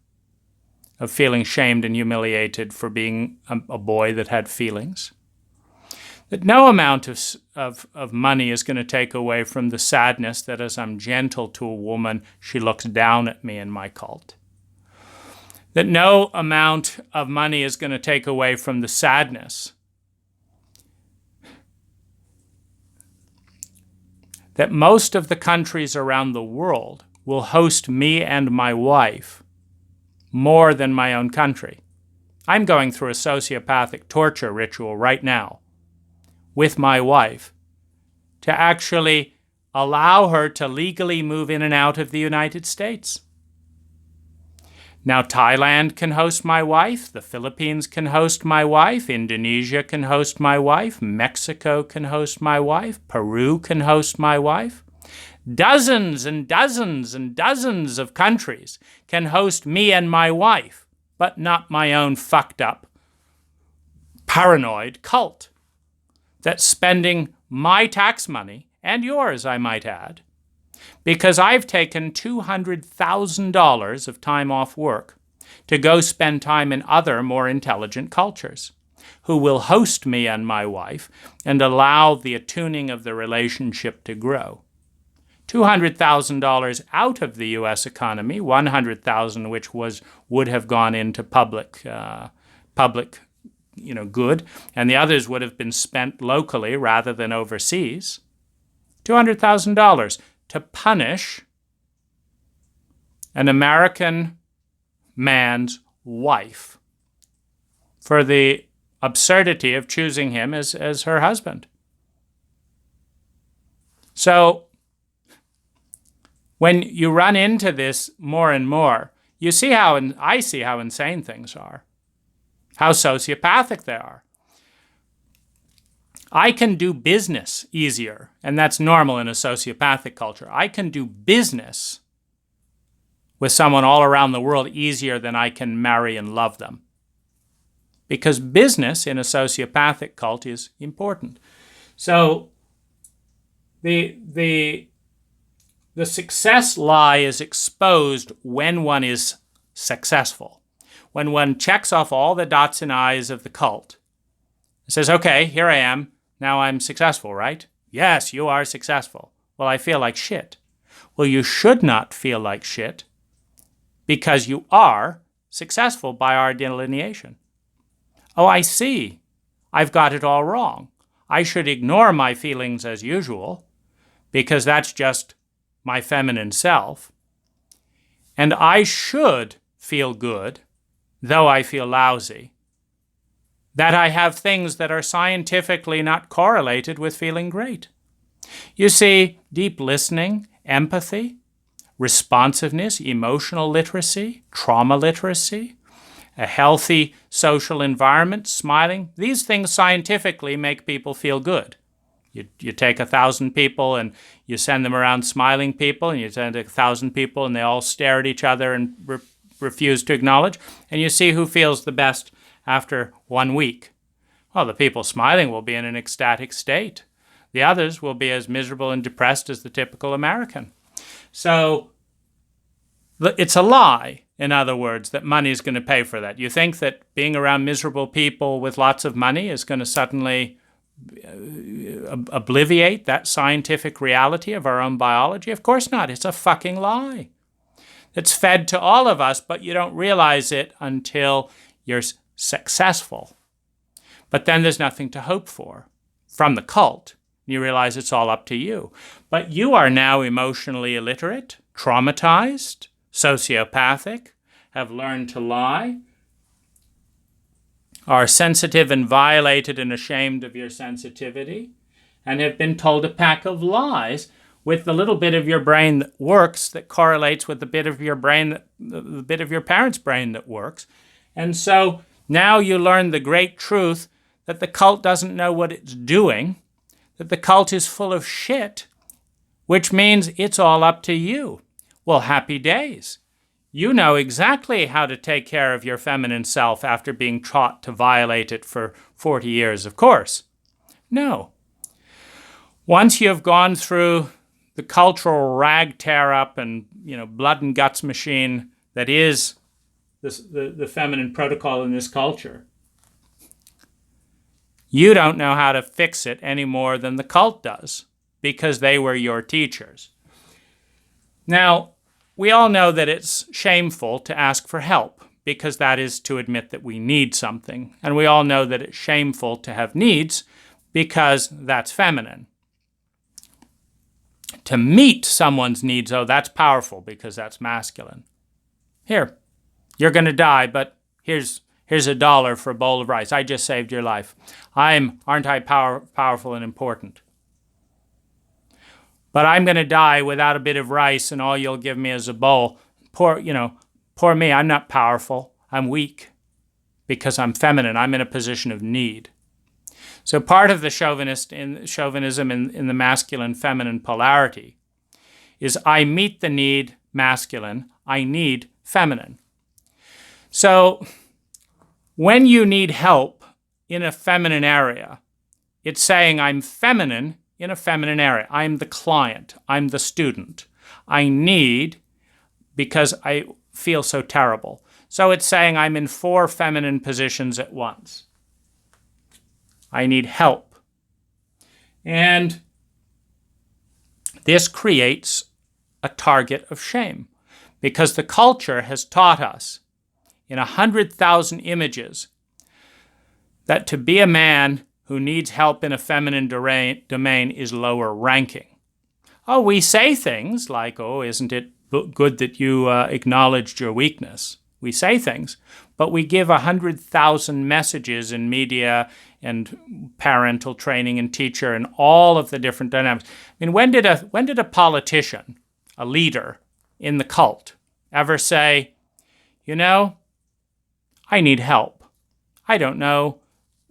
of feeling shamed and humiliated for being a boy that had feelings. That no amount of money is going to take away from the sadness that as I'm gentle to a woman, she looks down at me in my cult. That no amount of money is going to take away from the sadness that most of the countries around the world will host me and my wife more than my own country. I'm going through a sociopathic torture ritual right now with my wife to actually allow her to legally move in and out of the United States. Now, Thailand can host my wife, the Philippines can host my wife, Indonesia can host my wife, Mexico can host my wife, Peru can host my wife. Dozens and dozens and dozens of countries can host me and my wife, but not my own fucked up, paranoid cult. that's spending my tax money, and yours, I might add, because I've taken $200,000 of time off work to go spend time in other, more intelligent cultures who will host me and my wife and allow the attuning of the relationship to grow. $200,000 out of the U.S. economy, $100,000 which would have gone into public good, and the others would have been spent locally rather than overseas. $200,000 to punish an American man's wife for the absurdity of choosing him as her husband. So when you run into this more and more, you see how, and I see how insane things are, how sociopathic they are. I can do business easier, and that's normal in a sociopathic culture. I can do business with someone all around the world easier than I can marry and love them. Because business in a sociopathic cult is important. So the success lie is exposed when one is successful. When one checks off all the dots and I's of the cult. It says, okay, here I am. Now I'm successful, right? Yes, you are successful. Well, I feel like shit. Well, you should not feel like shit because you are successful by our delineation. Oh, I see. I've got it all wrong. I should ignore my feelings as usual because that's just my feminine self. And I should feel good, though I feel lousy, that I have things that are scientifically not correlated with feeling great. You see, deep listening, empathy, responsiveness, emotional literacy, trauma literacy, a healthy social environment, smiling, these things scientifically make people feel good. You take 1,000 people and you send them around smiling people, and you send 1,000 people and they all stare at each other and refuse to acknowledge, and you see who feels the best after 1 week. Well, the people smiling will be in an ecstatic state. The others will be as miserable and depressed as the typical American. So it's a lie, in other words, that money is going to pay for that. You think that being around miserable people with lots of money is going to suddenly obliviate that scientific reality of our own biology? Of course not. It's a fucking lie. It's fed to all of us, but you don't realize it until you're successful. But then there's nothing to hope for from the cult. You realize it's all up to you. But you are now emotionally illiterate, traumatized, sociopathic, have learned to lie, are sensitive and violated and ashamed of your sensitivity, and have been told a pack of lies with the little bit of your brain that works that correlates with the bit of your brain, the bit of your parents' brain that works. And so now you learn the great truth that the cult doesn't know what it's doing, that the cult is full of shit, which means it's all up to you. Well, happy days. You know exactly how to take care of your feminine self after being taught to violate it for 40 years, of course. No. Once you have gone through the cultural rag tear up and blood and guts machine that is the feminine protocol in this culture, you don't know how to fix it any more than the cult does because they were your teachers. Now, we all know that it's shameful to ask for help because that is to admit that we need something. And we all know that it's shameful to have needs because that's feminine. To meet someone's needs, oh, that's powerful because that's masculine. Here, you're going to die, but here's $1 for a bowl of rice. I just saved your life. Aren't I powerful and important? But I'm going to die without a bit of rice, and all you'll give me is a bowl. Poor me. I'm not powerful. I'm weak because I'm feminine. I'm in a position of need. So part of the chauvinism in the masculine-feminine polarity is I meet the need masculine. I need feminine. So when you need help in a feminine area, It's saying I'm feminine in a feminine area. I'm the client. I'm the student. I need because I feel so terrible. So it's saying I'm in 4 feminine positions at once. I need help. And this creates a target of shame because the culture has taught us in 100,000 images that to be a man who needs help in a feminine domain is lower ranking. Oh, we say things like, oh, isn't it good that you acknowledged your weakness? We say things, but we give 100,000 messages in media and parental training and teacher and all of the different dynamics. I mean, when did a politician, a leader in the cult, ever say, you know, I need help. I don't know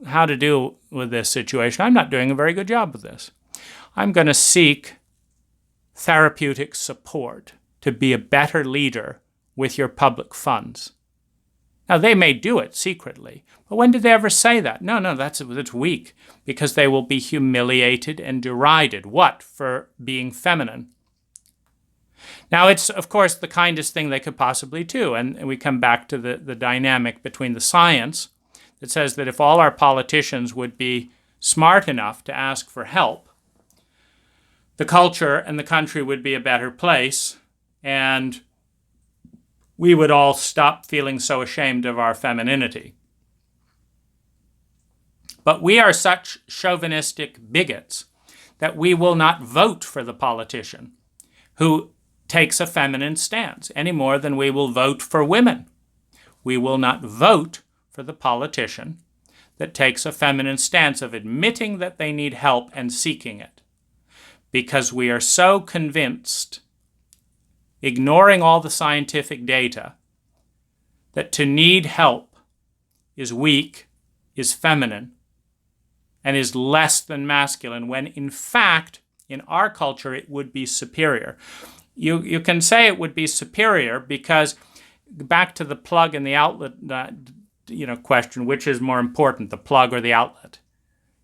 how to deal with this situation. I'm not doing a very good job of this. I'm going to seek therapeutic support to be a better leader with your public funds. Now, they may do it secretly, but when did they ever say that? No, that's weak, because they will be humiliated and derided. What? For being feminine. Now, it's, of course, the kindest thing they could possibly do, and we come back to the dynamic between the science that says that if all our politicians would be smart enough to ask for help, the culture and the country would be a better place, and we would all stop feeling so ashamed of our femininity. But we are such chauvinistic bigots that we will not vote for the politician who takes a feminine stance any more than we will vote for women. We will not vote for the politician that takes a feminine stance of admitting that they need help and seeking it, because we are so convinced, ignoring all the scientific data, that to need help is weak, is feminine, and is less than masculine, when in fact, in our culture, it would be superior. You can say it would be superior because, back to the plug and the outlet question, which is more important, the plug or the outlet?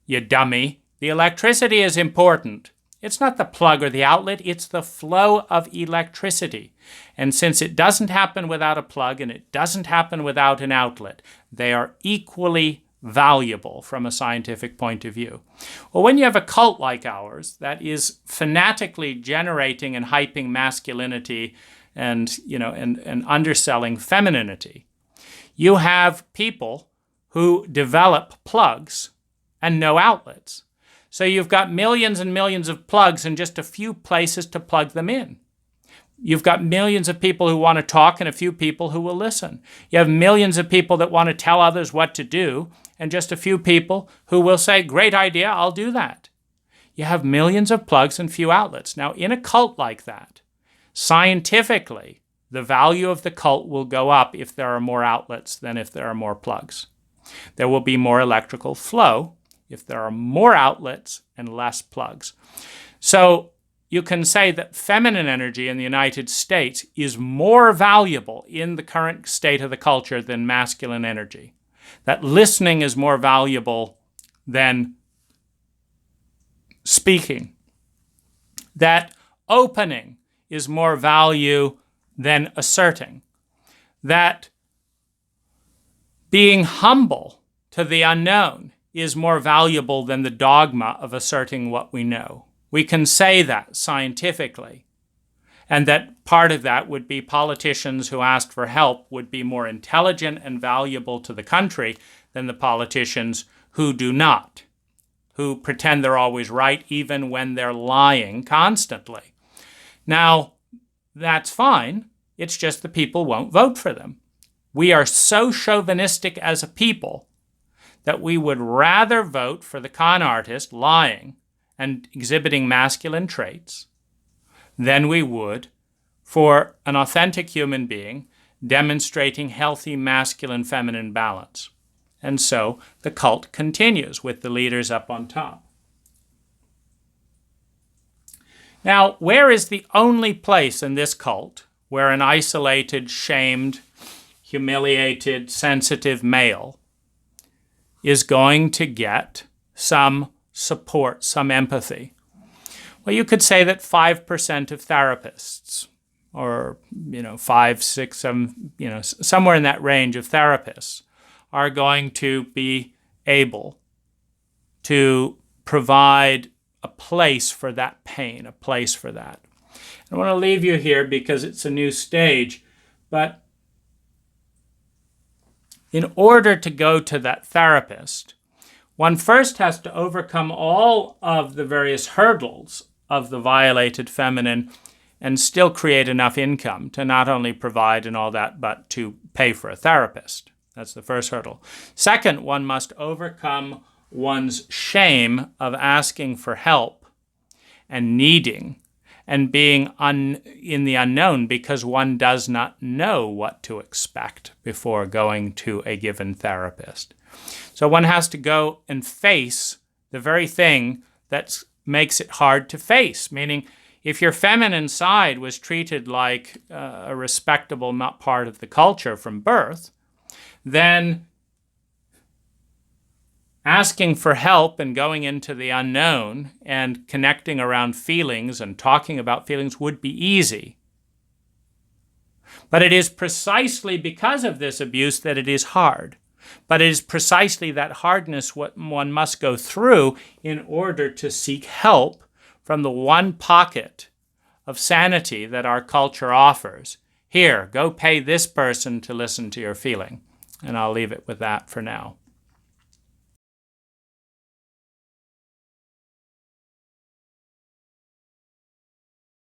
You dummy. The electricity is important. It's not the plug or the outlet, it's the flow of electricity. And since it doesn't happen without a plug and it doesn't happen without an outlet, they are equally valuable from a scientific point of view. Well, when you have a cult like ours that is fanatically generating and hyping masculinity and underselling femininity, you have people who develop plugs and no outlets. So you've got millions and millions of plugs and just a few places to plug them in. You've got millions of people who want to talk and a few people who will listen. You have millions of people that want to tell others what to do and just a few people who will say, great idea, I'll do that. You have millions of plugs and few outlets. Now, in a cult like that, scientifically, the value of the cult will go up if there are more outlets than if there are more plugs. There will be more electrical flow if there are more outlets and less plugs. So you can say that feminine energy in the United States is more valuable in the current state of the culture than masculine energy. That listening is more valuable than speaking. That opening is more value than asserting. That being humble to the unknown is more valuable than the dogma of asserting what we know. We can say that scientifically, and that part of that would be politicians who asked for help would be more intelligent and valuable to the country than the politicians who do not, who pretend they're always right even when they're lying constantly. Now, that's fine. It's just the people won't vote for them. We are so chauvinistic as a people that we would rather vote for the con artist lying and exhibiting masculine traits than we would for an authentic human being demonstrating healthy masculine-feminine balance. And so the cult continues with the leaders up on top. Now, where is the only place in this cult where an isolated, shamed, humiliated, sensitive male is going to get some support, some empathy? Well, you could say that 5% of therapists, or 5, 6, 7, somewhere in that range of therapists, are going to be able to provide a place for that pain, a place for that. I want to leave you here because it's a new stage, but in order to go to that therapist, one first has to overcome all of the various hurdles of the violated feminine and still create enough income to not only provide and all that, but to pay for a therapist. That's the first hurdle. Second, one must overcome one's shame of asking for help and needing and being in the unknown because one does not know what to expect before going to a given therapist. So one has to go and face the very thing that makes it hard to face, meaning if your feminine side was treated like a respectable not part of the culture from birth, then asking for help and going into the unknown and connecting around feelings and talking about feelings would be easy. But it is precisely because of this abuse that it is hard. But it is precisely that hardness what one must go through in order to seek help from the one pocket of sanity that our culture offers. Here, go pay this person to listen to your feeling. And I'll leave it with that for now.